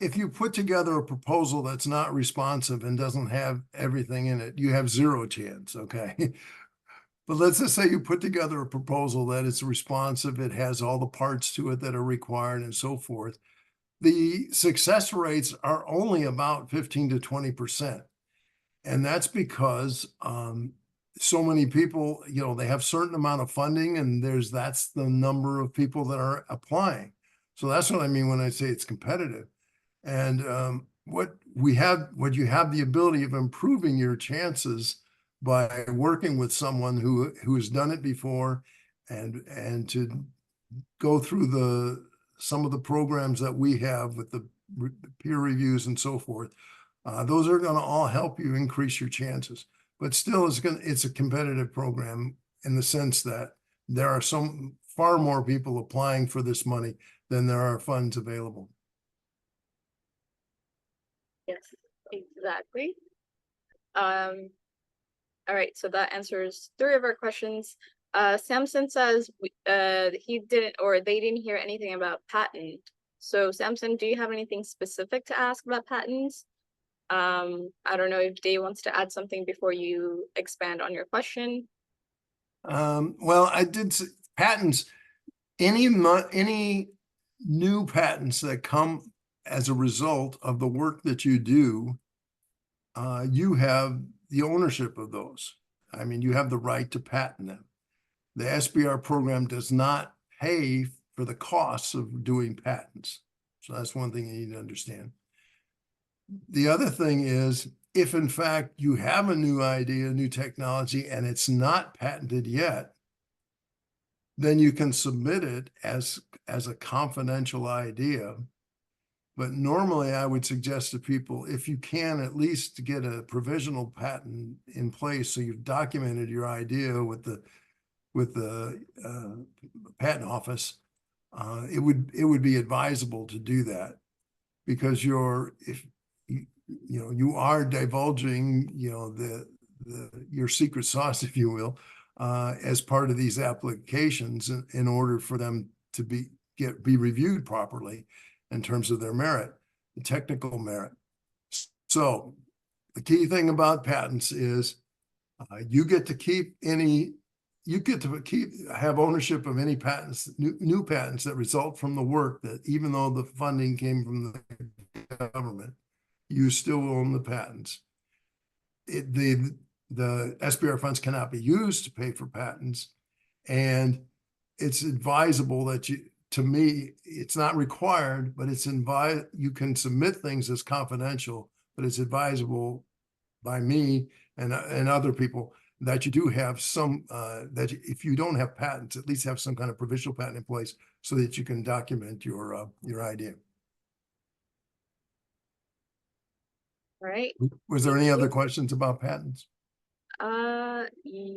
if you put together a proposal that's not responsive and doesn't have everything in it, you have zero chance, okay? But let's just say you put together a proposal that is responsive, it has all the parts to it that are required and so forth. The success rates are only about 15 to 20%. And that's because so many people, you know, they have certain amount of funding, and that's the number of people that are applying. So that's what I mean when I say it's competitive. And what you have the ability of improving your chances by working with someone who has done it before, and to go through some of the programs that we have with the peer reviews and so forth. Those are going to all help you increase your chances, but still it's a competitive program in the sense that there are far more people applying for this money than there are funds available. Yes, exactly. All right, so that answers 3 of our questions. Samson says he didn't, or they didn't hear anything about patent. So Samson, do you have anything specific to ask about patents? I don't know if Dave wants to add something before you expand on your question. Well, I did say patents. Any new patents that come as a result of the work that you do, you have the ownership of those. I mean, you have the right to patent them. The SBIR program does not pay for the costs of doing patents. So that's one thing you need to understand. The other thing is, if in fact you have a new idea, new technology, and it's not patented yet, then you can submit it as a confidential idea. But normally I would suggest to people, if you can at least get a provisional patent in place, so you've documented your idea with the patent office, it would be advisable to do that, because you are divulging, your secret sauce, if you will, as part of these applications in order for them to be reviewed properly in terms of their merit, the technical merit. So the key thing about patents is you get to have ownership of any patents, new patents that result from the work, that even though the funding came from the government, you still own the patents. The SBIR funds cannot be used to pay for patents, and it's advisable that to me, it's not required, but you can submit things as confidential, but it's advisable by me and other people that you do have some, that if you don't have patents, at least have some kind of provisional patent in place so that you can document your idea. All right. Was there any other questions about patents?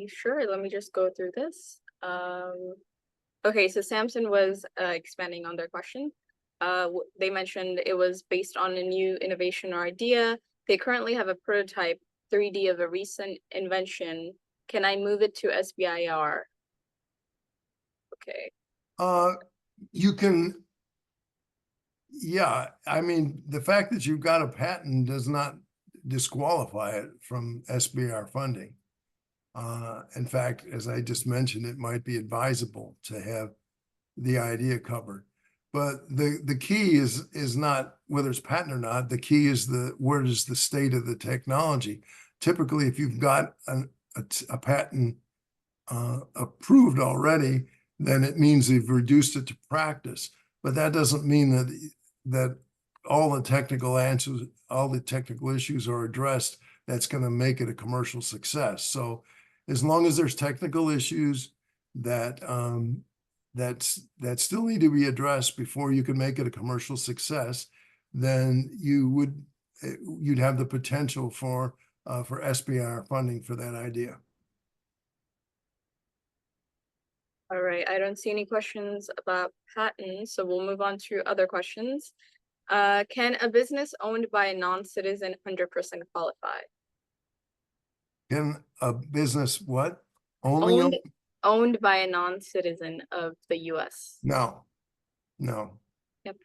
Sure. Let me just go through this. Okay, so Samson was expanding on their question. They mentioned it was based on a new innovation or idea. They currently have a prototype 3D of a recent invention. Can I move it to SBIR? Okay. You can. Yeah, I mean, the fact that you've got a patent does not disqualify it from SBIR funding. In fact, as I just mentioned, it might be advisable to have the idea covered. But the key is not whether it's patent or not. The key is where is the state of the technology. Typically, if you've got a patent approved already, then it means you've reduced it to practice. But that doesn't mean that all the technical answers, all the technical issues are addressed. That's going to make it a commercial success. So as long as there's technical issues that still need to be addressed before you can make it a commercial success, then you'd have the potential for SBIR funding for that idea. All right, I don't see any questions about patents, so we'll move on to other questions. Can a business owned by a non-citizen 100% qualify? Can a business what? Only? Owned by a non-citizen of the US. No, no. Yep.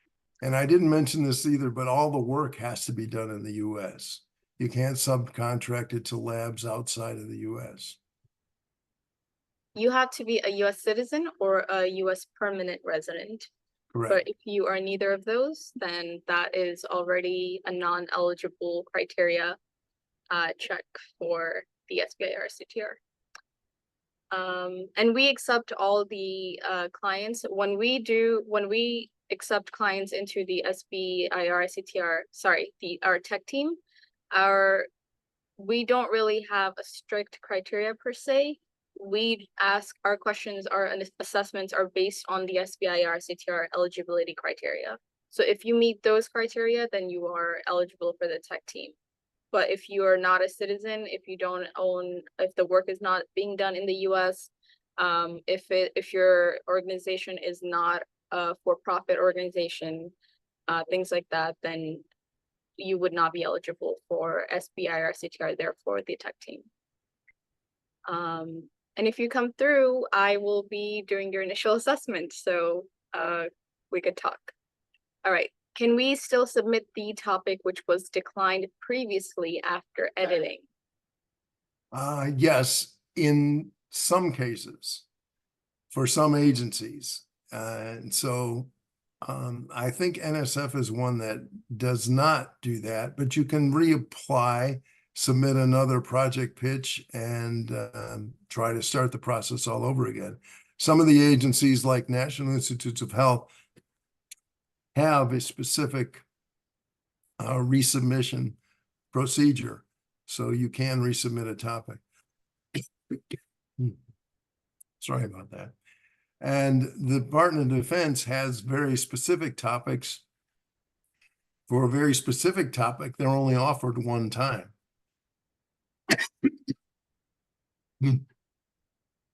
And I didn't mention this either, but all the work has to be done in the US. You can't subcontract it to labs outside of the US. You have to be a US citizen or a US permanent resident. But Correct. if you are neither of those, then that is already a non-eligible criteria check for the SBIR STTR. And we accept all the clients when we accept clients into the SBIR STTR, sorry, our tech team, we don't really have a strict criteria per se. We ask our questions, our assessments are based on the SBIR STTR eligibility criteria. So if you meet those criteria, then you are eligible for the tech team. But if you are not a citizen, if you don't own, if the work is not being done in the US, if your organization is not a for-profit organization, things like that, then you would not be eligible for SBIR CTR, therefore the tech team. And if you come through, I will be doing your initial assessment, so we could talk. All right. Can we still submit the topic which was declined previously after editing? Yes, in some cases, for some agencies. And so I think NSF is one that does not do that, but you can reapply, submit another project pitch, and try to start the process all over again. Some of the agencies like National Institutes of Health have a specific resubmission procedure, so you can resubmit a topic. Sorry about that. And the Department of Defense has very specific topics. For a very specific topic, they're only offered one time.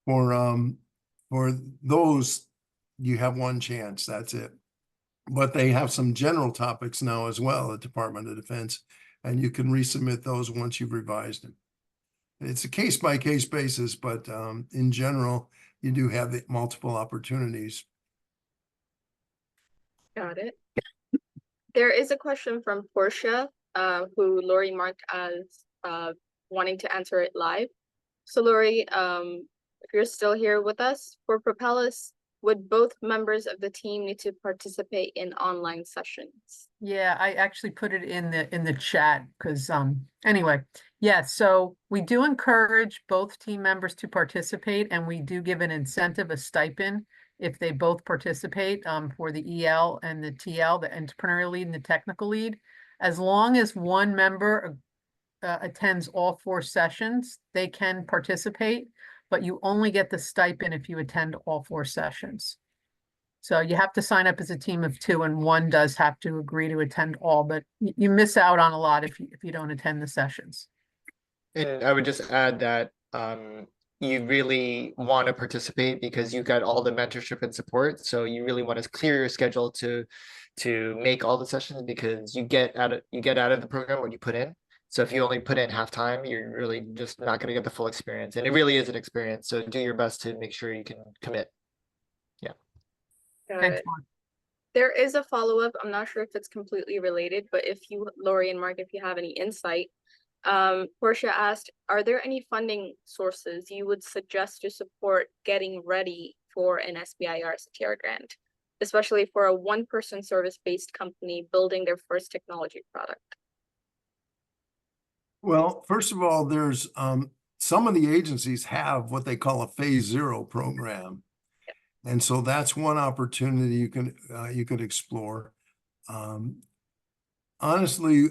For those, you have one chance, that's it. But they have some general topics now as well at Department of Defense, and you can resubmit those once you've revised them. It's a case-by-case basis, but in general, you do have the multiple opportunities. Got it. There is a question from Portia, who Lori marked as wanting to answer it live. So Lori, if you're still here with us, for Propellus, would both members of the team need to participate in online sessions? Yeah, I actually put it in the chat because anyway, yeah, so we do encourage both team members to participate, and we do give an incentive, a stipend, if they both participate for the EL and the TL, the entrepreneurial lead and the technical lead. As long as one member attends all 4 sessions, they can participate, but you only get the stipend if you attend all 4 sessions. So you have to sign up as a team of 2, and one does have to agree to attend all, but you miss out on a lot if you don't attend the sessions. And I would just add that you really want to participate because you got all the mentorship and support. So you really want to clear your schedule to make all the sessions, because you get out of the program what you put in. So if you only put in half time, you're really just not going to get the full experience. And it really is an experience. So do your best to make sure you can commit. Yeah. Thanks, It. Mark. There is a follow-up. I'm not sure if it's completely related, but if you, Lori and Mark, if you have any insight. Portia asked, are there any funding sources you would suggest to support getting ready for an SBIR CTR grant, especially for a one-person service-based company building their first technology product? Well, first of all, there's some of the agencies have what they call a phase 0 program. And so that's one opportunity you could explore. Honestly,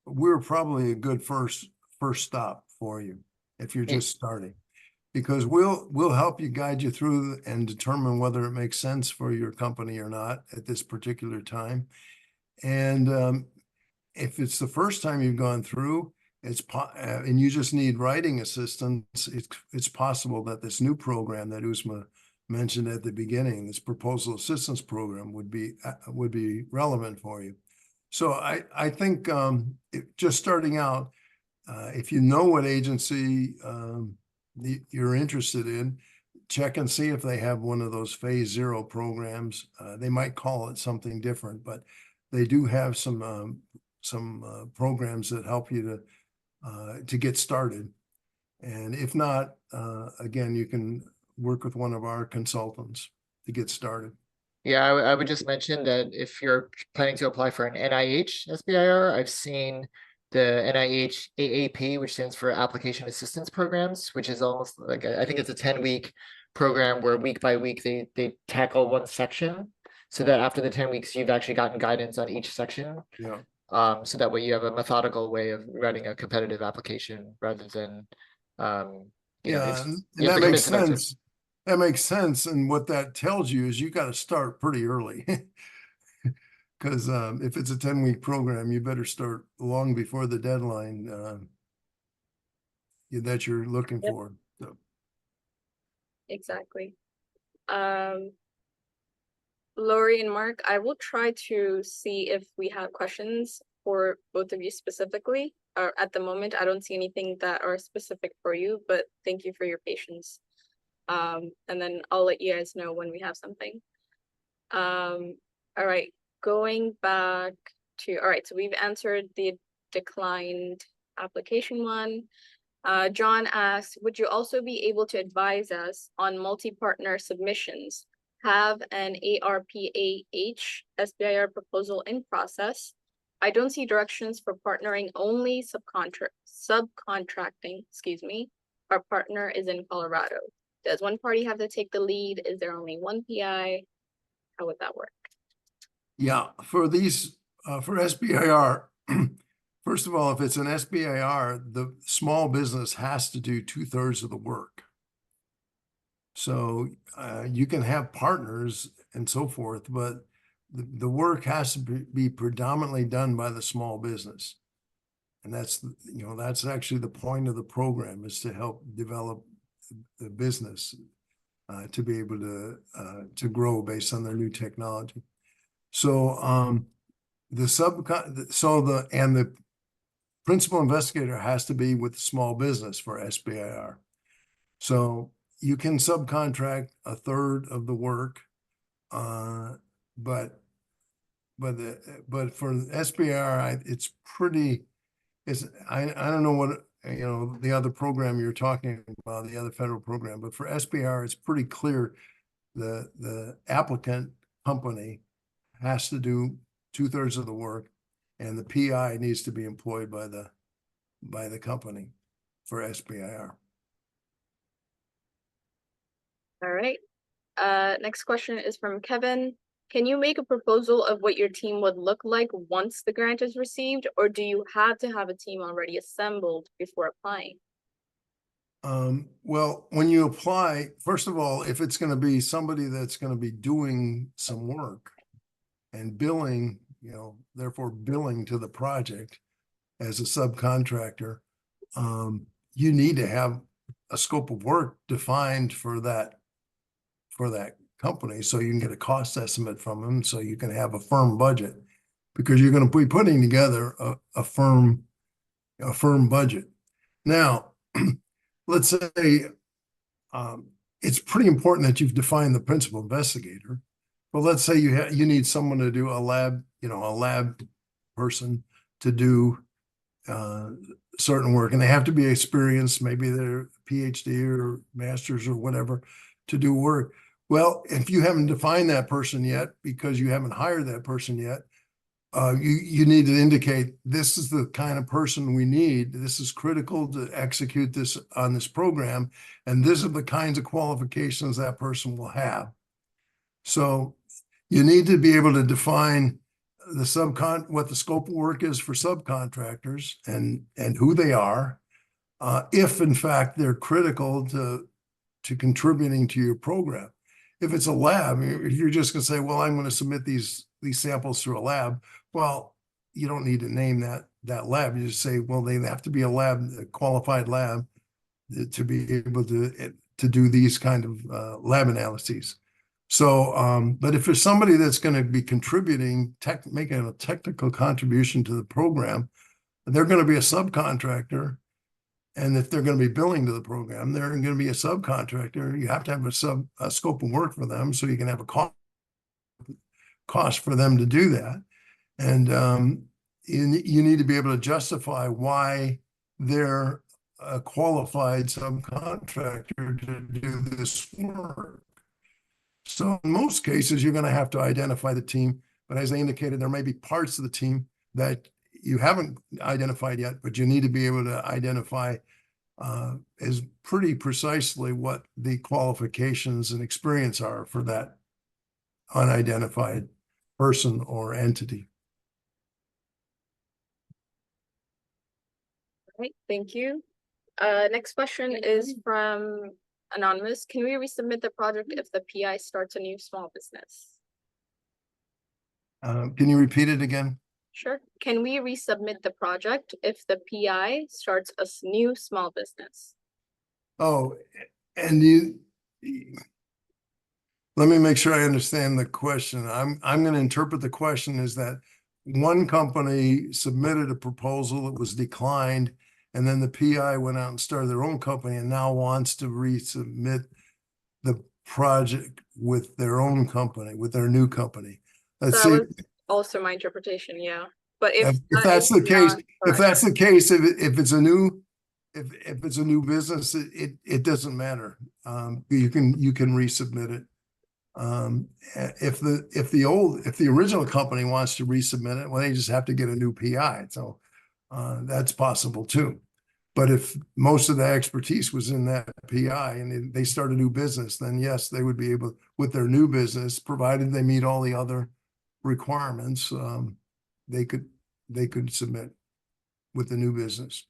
we're probably a good first stop for you if you're just starting, because we'll help you, guide you through and determine whether it makes sense for your company or not at this particular time. And if it's the first time you've gone through, and you just need writing assistance, it's possible that this new program that Uzma mentioned at the beginning, this proposal assistance program would be relevant for you. So I think just starting out, if you know what agency you're interested in, check and see if they have one of those phase 0 programs. They might call it something different, but they do have some programs that help you to get started. And if not, again, you can work with one of our consultants to get started. Yeah, I would just mention that if you're planning to apply for an NIH SBIR, I've seen the NIH AAP, which stands for Application Assistance Programs, which is almost like, I think it's a 10-week program where week by week they tackle one section, so that after the 10 weeks, you've actually gotten guidance on each section. Yeah. So that way you have a methodical way of writing a competitive application rather than, you know, Yeah, and you have that to makes commit to that. sense. That makes sense. And what that tells you is you got to start pretty early. Because if it's a 10-week program, you better start long before the deadline that you're looking Yep. for. So. Exactly. Lori and Mark, I will try to see if we have questions for both of you specifically. At the moment, I don't see anything that are specific for you, but thank you for your patience. And then I'll let you guys know when we have something. All right, going back to, all right, so we've answered the declined application one. John asked, would you also be able to advise us on multi-partner submissions? Have an ARPAH SBIR proposal in process. I don't see directions for partnering only subcontracting, excuse me. Our partner is in Colorado. Does one party have to take the lead? Is there only one PI? How would that work? Yeah, for these, for SBIR, first of all, if it's an SBIR, the small business has to do 2/3 of the work. So you can have partners and so forth, but the work has to be predominantly done by the small business. And that's, you know, that's actually the point of the program, is to help develop the business to be able to grow based on their new technology. So the principal investigator has to be with the small business for SBIR. So you can subcontract 1/3 of the work, but for SBIR, it's pretty. I don't know what, you know, the other program you're talking about, the other federal program, but for SBIR, it's pretty clear the applicant company has to do 2/3 of the work, and the PI needs to be employed by the company for SBIR. All right. Next question is from Kevin. Can you make a proposal of what your team would look like once the grant is received, or do you have to have a team already assembled before applying? Well, when you apply, first of all, if it's going to be somebody that's going to be doing some work and billing, you know, therefore billing to the project as a subcontractor, you need to have a scope of work defined for that company, so you can get a cost estimate from them, so you can have a firm budget, because you're going to be putting together a firm budget. Now, let's say it's pretty important that you've defined the principal investigator. But let's say you need someone to do a lab, you know, a lab person to do certain work, and they have to be experienced, maybe they're PhD or master's or whatever, to do work. Well, if you haven't defined that person yet, because you haven't hired that person yet, you need to indicate, this is the kind of person we need. This is critical to execute this on this program, and these are the kinds of qualifications that person will have. So you need to be able to define what the scope of work is for subcontractors and who they are, if in fact they're critical to contributing to your program. If it's a lab, if you're just going to say, well, I'm going to submit these samples through a lab, well, you don't need to name that lab. You just say, well, they have to be a qualified lab to be able to do these kind of lab analyses. So, but if there's somebody that's going to be contributing, making a technical contribution to the program, they're going to be a subcontractor. And if they're going to be billing to the program, they're going to be a subcontractor. You have to have a scope of work for them so you can have a cost for them to do that. And you need to be able to justify why they're a qualified subcontractor to do this work. So in most cases, you're going to have to identify the team. But as I indicated, there may be parts of the team that you haven't identified yet, but you need to be able to identify as pretty precisely what the qualifications and experience are for that unidentified person or entity. All right, thank you. Next question is from Anonymous. Can we resubmit the project if the PI starts a new small business? Can you repeat it again? Sure. Can we resubmit the project if the PI starts a new small business? Oh, and let me make sure I understand the question. I'm going to interpret the question as that one company submitted a proposal that was declined, and then the PI went out and started their own company and now wants to resubmit the project with their own company, with their new company. Let's see. That was also my interpretation, yeah. But if that's the case, if it's a new business, it doesn't matter. You can resubmit it. If the original company wants to resubmit it, well, they just have to get a new PI. So that's possible too. But if most of the expertise was in that PI and they start a new business, then yes, they would be able, with their new business, provided they meet all the other requirements, they could submit with the new business.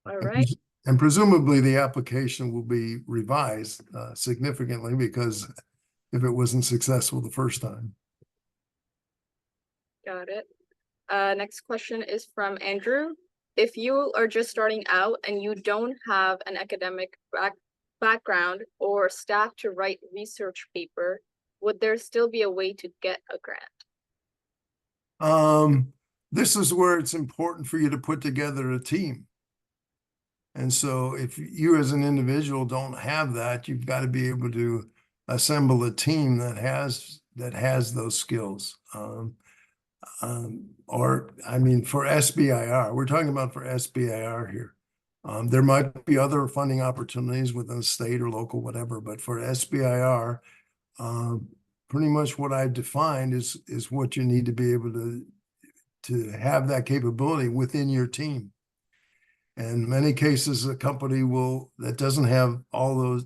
all right. And presumably the application will be revised significantly, because if it wasn't successful the first time. Got it. Next question is from Andrew. If you are just starting out and you don't have an academic background or staff to write research paper, would there still be a way to get a grant? This is where it's important for you to put together a team. And so if you as an individual don't have that, you've got to be able to assemble a team that has those skills. Or I mean, for SBIR, we're talking about for SBIR here. There might be other funding opportunities within the state or local, whatever, but for SBIR, pretty much what I've defined is what you need to be able to have that capability within your team. And in many cases, a company that doesn't have all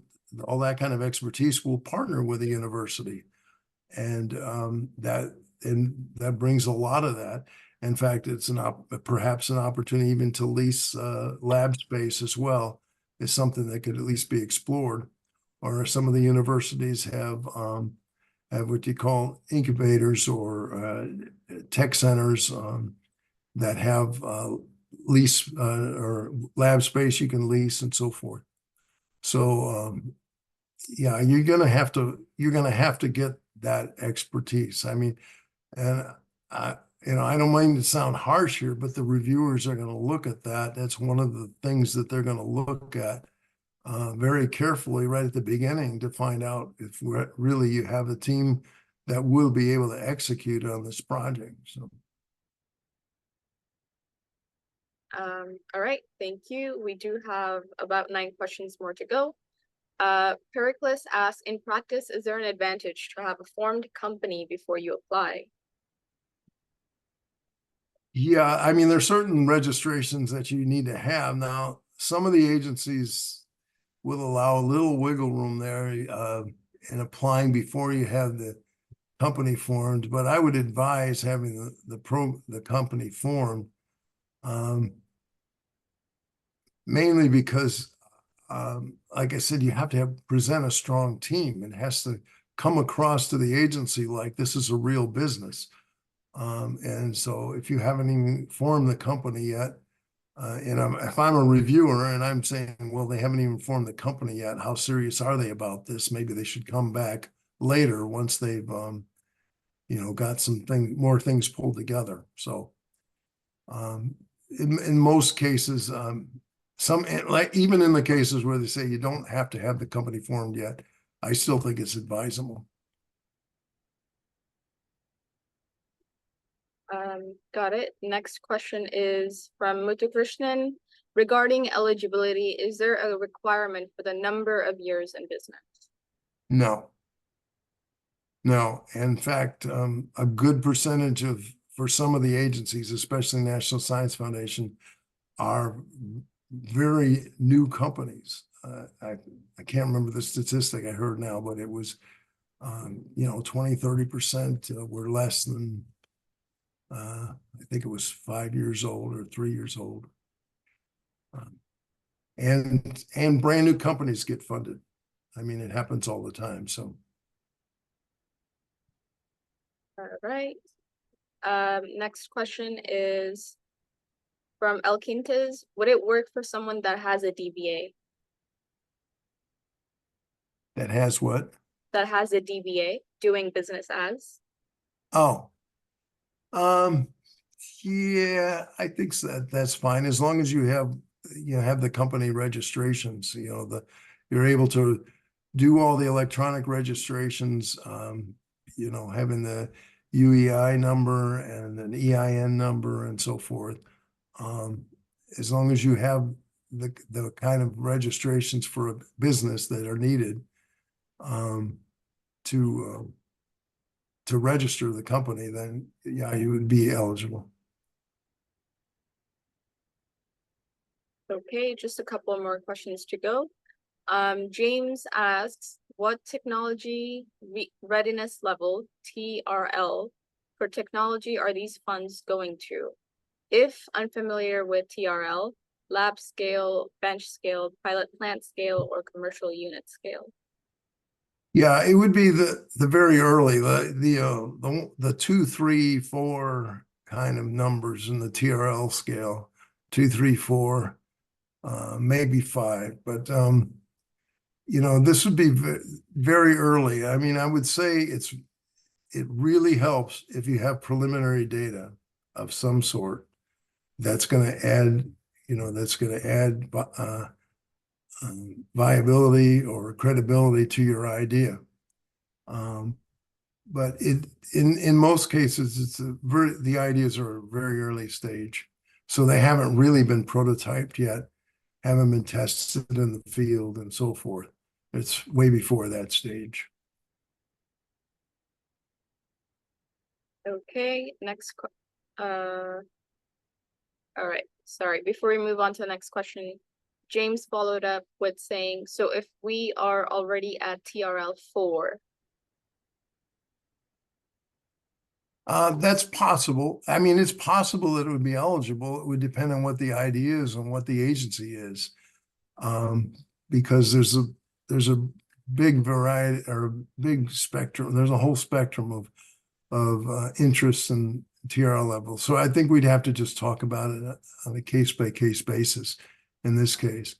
that kind of expertise will partner with a university, and that brings a lot of that. In fact, it's perhaps an opportunity even to lease lab space as well, is something that could at least be explored. Or some of the universities have what you call incubators or tech centers that have lease or lab space you can lease and so forth. So yeah, you're gonna have to get that expertise. I mean, and I don't mean to sound harsh here, but the reviewers are going to look at that. That's one of the things that they're going to look at very carefully right at the beginning to find out if really you have a team that will be able to execute on this project. So. All right, thank you. We do have about 9 questions more to go. Pericles asks, in practice, is there an advantage to have a formed company before you apply? Yeah, I mean, there's certain registrations that you need to have. Now, some of the agencies will allow a little wiggle room there in applying before you have the company formed, but I would advise having the company formed, mainly because, like I said, you have to present a strong team. It has to come across to the agency like this is a real business. And so if you haven't even formed the company yet, and if I'm a reviewer and I'm saying, well, they haven't even formed the company yet, how serious are they about this? Maybe they should come back later once they've, got more things pulled together. So in most cases, even in the cases where they say you don't have to have the company formed yet, I still think it's advisable. Got it. Next question is from Muthukrishnan. Regarding eligibility, is there a requirement for the number of years in business? No. No. In fact, a good percentage for some of the agencies, especially National Science Foundation, are very new companies. I can't remember the statistic I heard now, but it was, 20-30% were less than, I think it was 5 years old or 3 years old. And brand new companies get funded. I mean, it happens all the time. So. All right. Next question is from El Quintes. Would it work for someone that has a DBA? That has what? That has a DBA, doing business as? Oh. Yeah, I think that's fine as long as you have the company registrations. You're able to do all the electronic registrations. Having the UEI number and an EIN number and so forth. As long as you have the kind of registrations for a business that are needed to register the company, then yeah, you would be eligible. Okay, just a couple more questions to go. James asks, what technology readiness level, TRL, for technology are these funds going to? If unfamiliar with TRL, lab scale, bench scale, pilot plant scale, or commercial unit scale? Yeah, it would be the very early, the 2, 3, 4 kind of numbers in the TRL scale, 2, 3, 4, maybe 5, but this would be very early. I mean, I would say it really helps if you have preliminary data of some sort that's going to add, viability or credibility to your idea. But in most cases, the ideas are a very early stage, so they haven't really been prototyped yet, haven't been tested in the field and so forth. It's way before that stage. Okay, all right, sorry, before we move on to the next question, James followed up with saying, so if we are already at TRL 4. That's possible. I mean, it's possible that it would be eligible. It would depend on what the idea is and what the agency is. Because there's a big variety or a big spectrum. There's a whole spectrum of interests and TRL levels. So I think we'd have to just talk about it on a case-by-case basis in this case.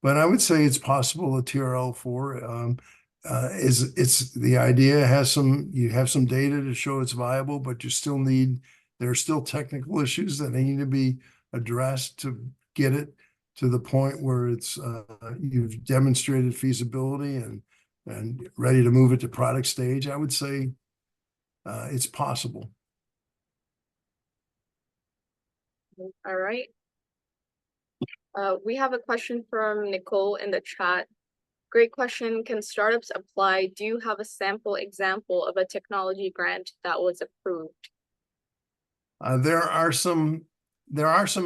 But I would say it's possible a TRL 4 it's the idea you have some data to show it's viable, but there are still technical issues that need to be addressed to get it to the point where you've demonstrated feasibility and ready to move it to product stage. I would say it's possible. All right. We have a question from Nicole in the chat. Great question. Can startups apply? Do you have a sample example of a technology grant that was approved? There are some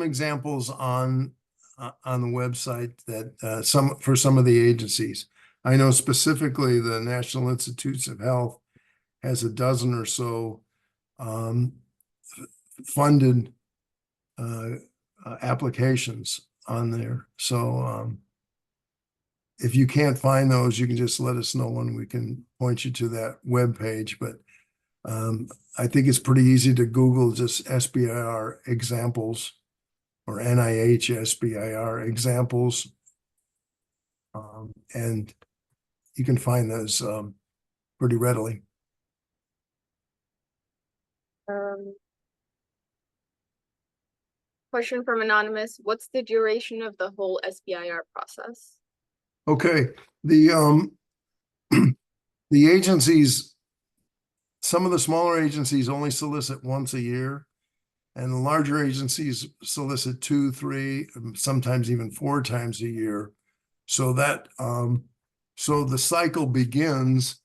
examples on the website that for some of the agencies. I know specifically the National Institutes of Health has a dozen or so funded applications on there. So if you can't find those, you can just let us know and we can point you to that web page. But I think it's pretty easy to Google just SBIR examples or NIH SBIR examples. And you can find those pretty readily. Question from Anonymous. What's the duration of the whole SBIR process? Okay, the the agencies, some of the smaller agencies only solicit once a year, and the larger agencies solicit 2, 3, sometimes even 4 times a year. So that so the cycle begins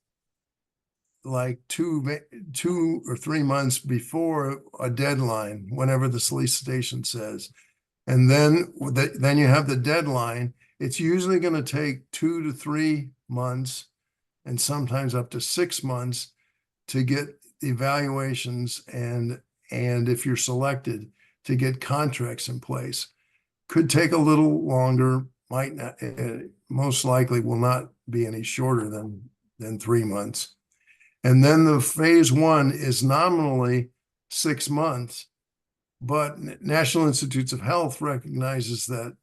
like 2 or 3 months before a deadline, whenever the solicitation says. And then you have the deadline. It's usually going to take 2 to 3 months and sometimes up to 6 months to get evaluations and if you're selected, to get contracts in place. Could take a little longer, might not, most likely will not be any shorter than 3 months. And then the phase 1 is nominally 6 months, but National Institutes of Health recognizes that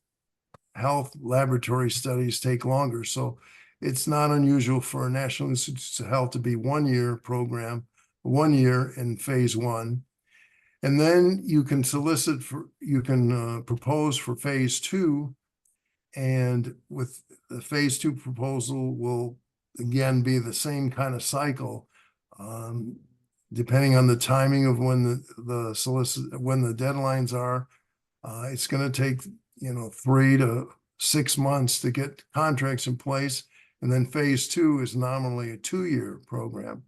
health laboratory studies take longer. So it's not unusual for National Institutes of Health to be 1 year program, 1 year in phase 1. And then you can solicit for, you can propose for phase 2. And with the phase 2 proposal will again be the same kind of cycle, depending on the timing of when when the deadlines are. It's going to take 3 to 6 months to get contracts in place, and then phase 2 is nominally a 2-year program.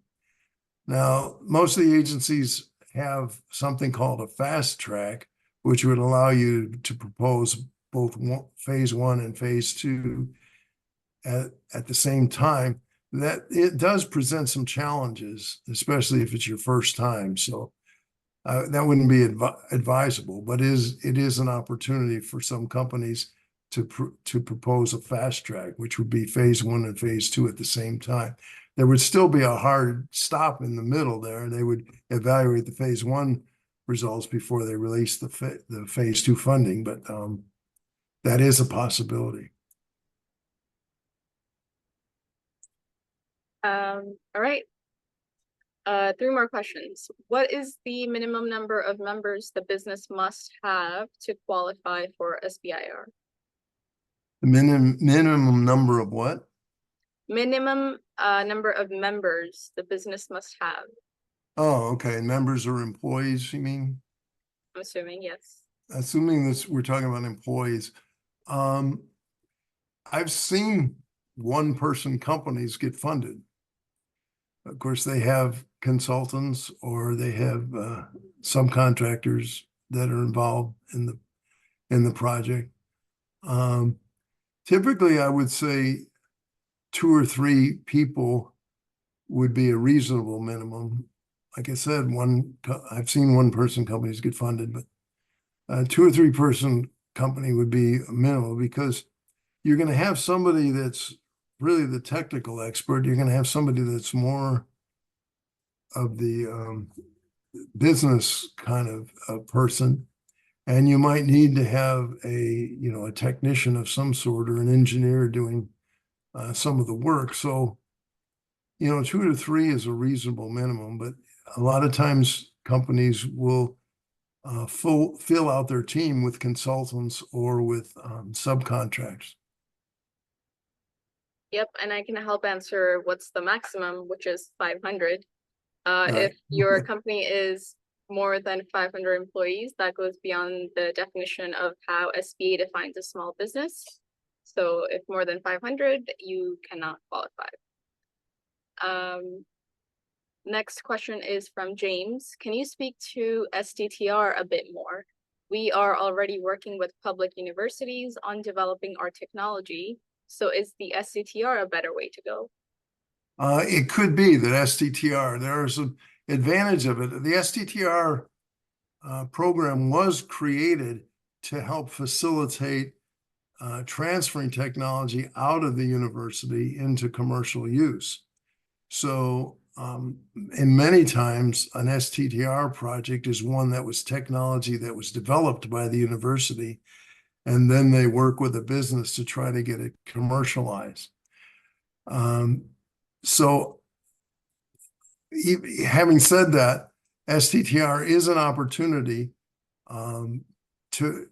Now, most of the agencies have something called a fast track, which would allow you to propose both phase 1 and phase 2 at the same time. That it does present some challenges, especially if it's your first time. So that wouldn't be advisable, but it is an opportunity for some companies to propose a fast track, which would be phase 1 and phase 2 at the same time. There would still be a hard stop in the middle there, and they would evaluate the phase 1 results before they release the phase 2 funding, but that is a possibility. All right. 3 more questions. What is the minimum number of members the business must have to qualify for SBIR? The minimum number of what? Minimum number of members the business must have. Oh, okay. Members or employees, you mean? I'm assuming, yes. Assuming this, we're talking about employees. I've seen 1-person companies get funded. Of course, they have consultants or they have subcontractors that are involved in the project. Typically, I would say 2 or 3 people would be a reasonable minimum. Like I said, I've seen 1-person companies get funded, but 2 or 3 person company would be a minimum, because you're going to have somebody that's really the technical expert. You're going to have somebody that's more of the business kind of person, and you might need to have a technician of some sort or an engineer doing some of the work. So 2 to 3 is a reasonable minimum, but a lot of times companies will fill out their team with consultants or with subcontracts. Yep, and I can help answer what's the maximum, which is 500. Right. If your company is more than 500 employees, that goes beyond the definition of how SBA defines a small business. So if more than 500, you cannot qualify. Next question is from James. Can you speak to STTR a bit more? We are already working with public universities on developing our technology. So is the STTR a better way to go? It could be that STTR, there's an advantage of it. The STTR program was created to help facilitate transferring technology out of the university into commercial use. So and many times an STTR project is one that was technology that was developed by the university, and then they work with a business to try to get it commercialized. So having said that, STTR is an opportunity to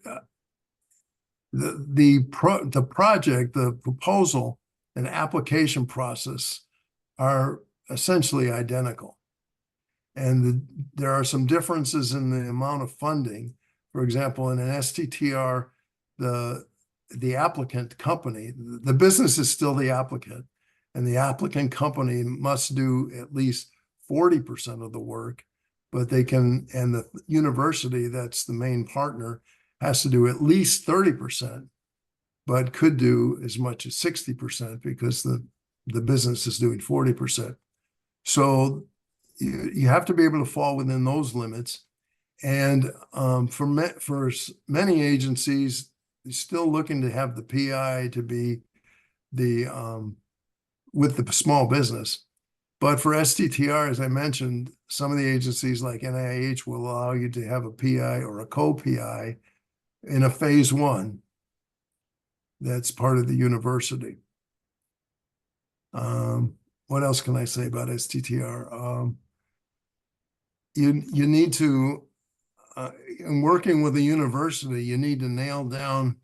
the project, the proposal and application process are essentially identical. And there are some differences in the amount of funding. For example, in an STTR, the applicant company, the business is still the applicant, and the applicant company must do at least 40% of the work, but they can, and the university that's the main partner has to do at least 30%, but could do as much as 60% because the business is doing 40%. So you have to be able to fall within those limits. And for many agencies, still looking to have the PI to be with the small business. But for STTR, as I mentioned, some of the agencies like NIH will allow you to have a PI or a co-PI in a phase 1 that's part of the university. What else can I say about STTR? You need to, in working with a university, you need to nail down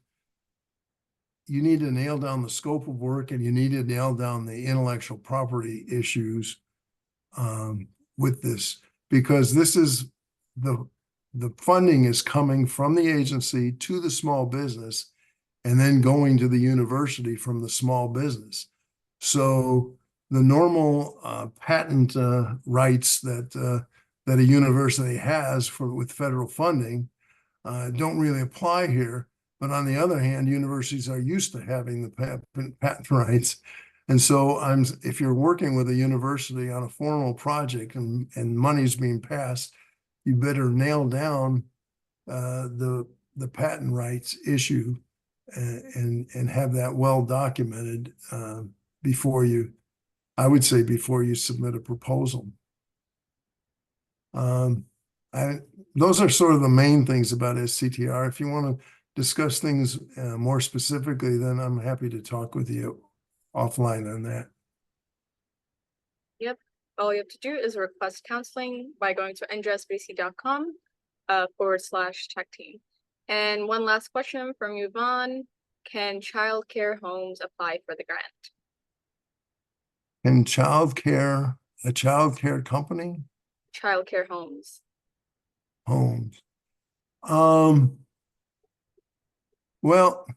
the scope of work, and you need to nail down the intellectual property issues with this, because this is the funding is coming from the agency to the small business and then going to the university from the small business. So the normal patent rights that a university has with federal funding don't really apply here. But on the other hand, universities are used to having the patent rights. And so if you're working with a university on a formal project and money's being passed, you better nail down the patent rights issue and have that well documented before you submit a proposal. Those are sort of the main things about STTR. If you want to discuss things more specifically, then I'm happy to talk with you offline on that. Yep. All you have to do is request counseling by going to njsbdc.com /tech team. And one last question from Yvonne. Can childcare homes apply for the grant? And a childcare company? Childcare homes. Homes. Well,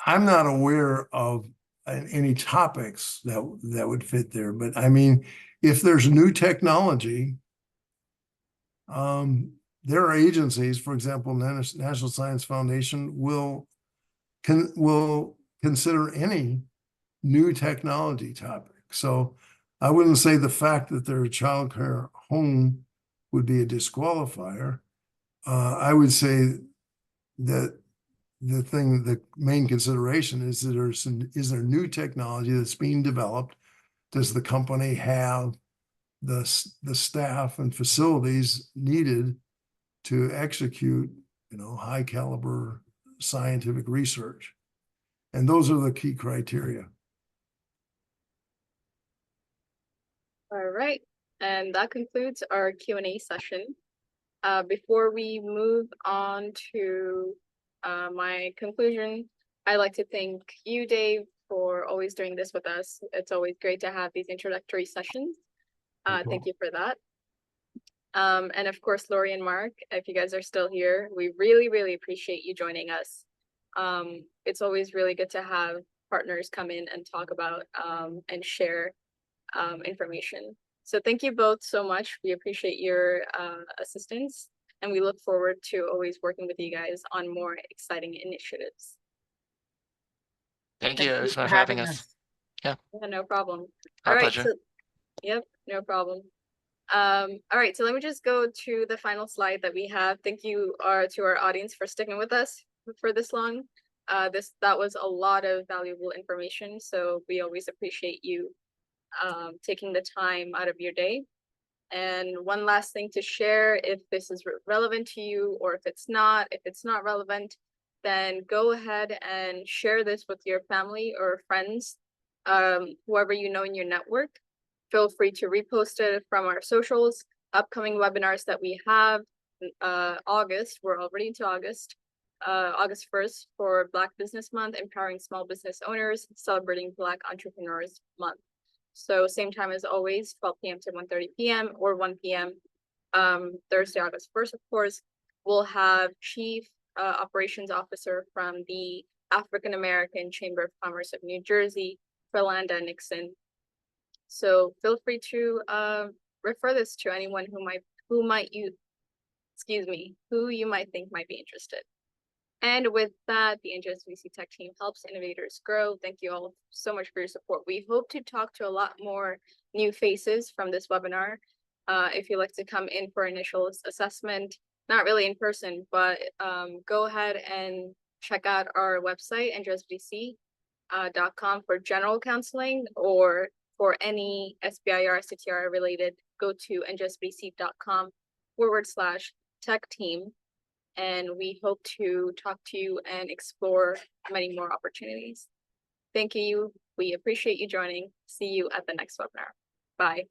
I'm not aware of any topics that would fit there, but I mean, if there's new technology, there are agencies, for example, National Science Foundation will consider any new technology topic. So I wouldn't say the fact that they're a child care home would be a disqualifier. I would say that the main consideration is that is there new technology that's being developed? Does the company have the staff and facilities needed to execute, high caliber scientific research? And those are the key criteria. All right. And that concludes our Q&A session. Before we move on to my conclusion, I'd like to thank you, Dave, for always doing this with us. It's always great to have these introductory sessions. Thank you for that. And of course, Lori and Mark, if you guys are still here, we really, really appreciate you joining us. It's always really good to have partners come in and talk about and share information. So thank you both so much. We appreciate your assistance, and we look forward to always working with you guys on more exciting initiatives. Thank you so much for having us. Yeah, no problem. Our All right, pleasure. so, yep, no problem. All right, so let me just go to the final slide that we have. Thank you to our audience for sticking with us for this long. That was a lot of valuable information, so we always appreciate you taking the time out of your day. And one last thing to share, if this is relevant to you, or if it's not relevant, then go ahead and share this with your family or friends, whoever you know in your network. Feel free to repost it from our socials, upcoming webinars that we have. August, we're already into August. August 1st for Black Business Month, empowering small business owners, celebrating Black Entrepreneurs Month. So same time as always, 12 p.m. to 1:30 p.m. or 1 p.m. Thursday, August 1st, of course. We'll have Chief Operations Officer from the African American Chamber of Commerce of New Jersey, Philanda Nixon. So feel free to refer this to anyone who you might think might be interested. And with that, the NJSBDC Tech team helps innovators grow. Thank you all so much for your support. We hope to talk to a lot more new faces from this webinar. If you'd like to come in for initial assessment, not really in person, but go ahead and check out our website, NJSBDC.com for general counseling, or for any SBIR, STTR related, go to NJSBDC.com/tech team. And we hope to talk to you and explore many more opportunities. Thank you. We appreciate you joining. See you at the next webinar. Bye.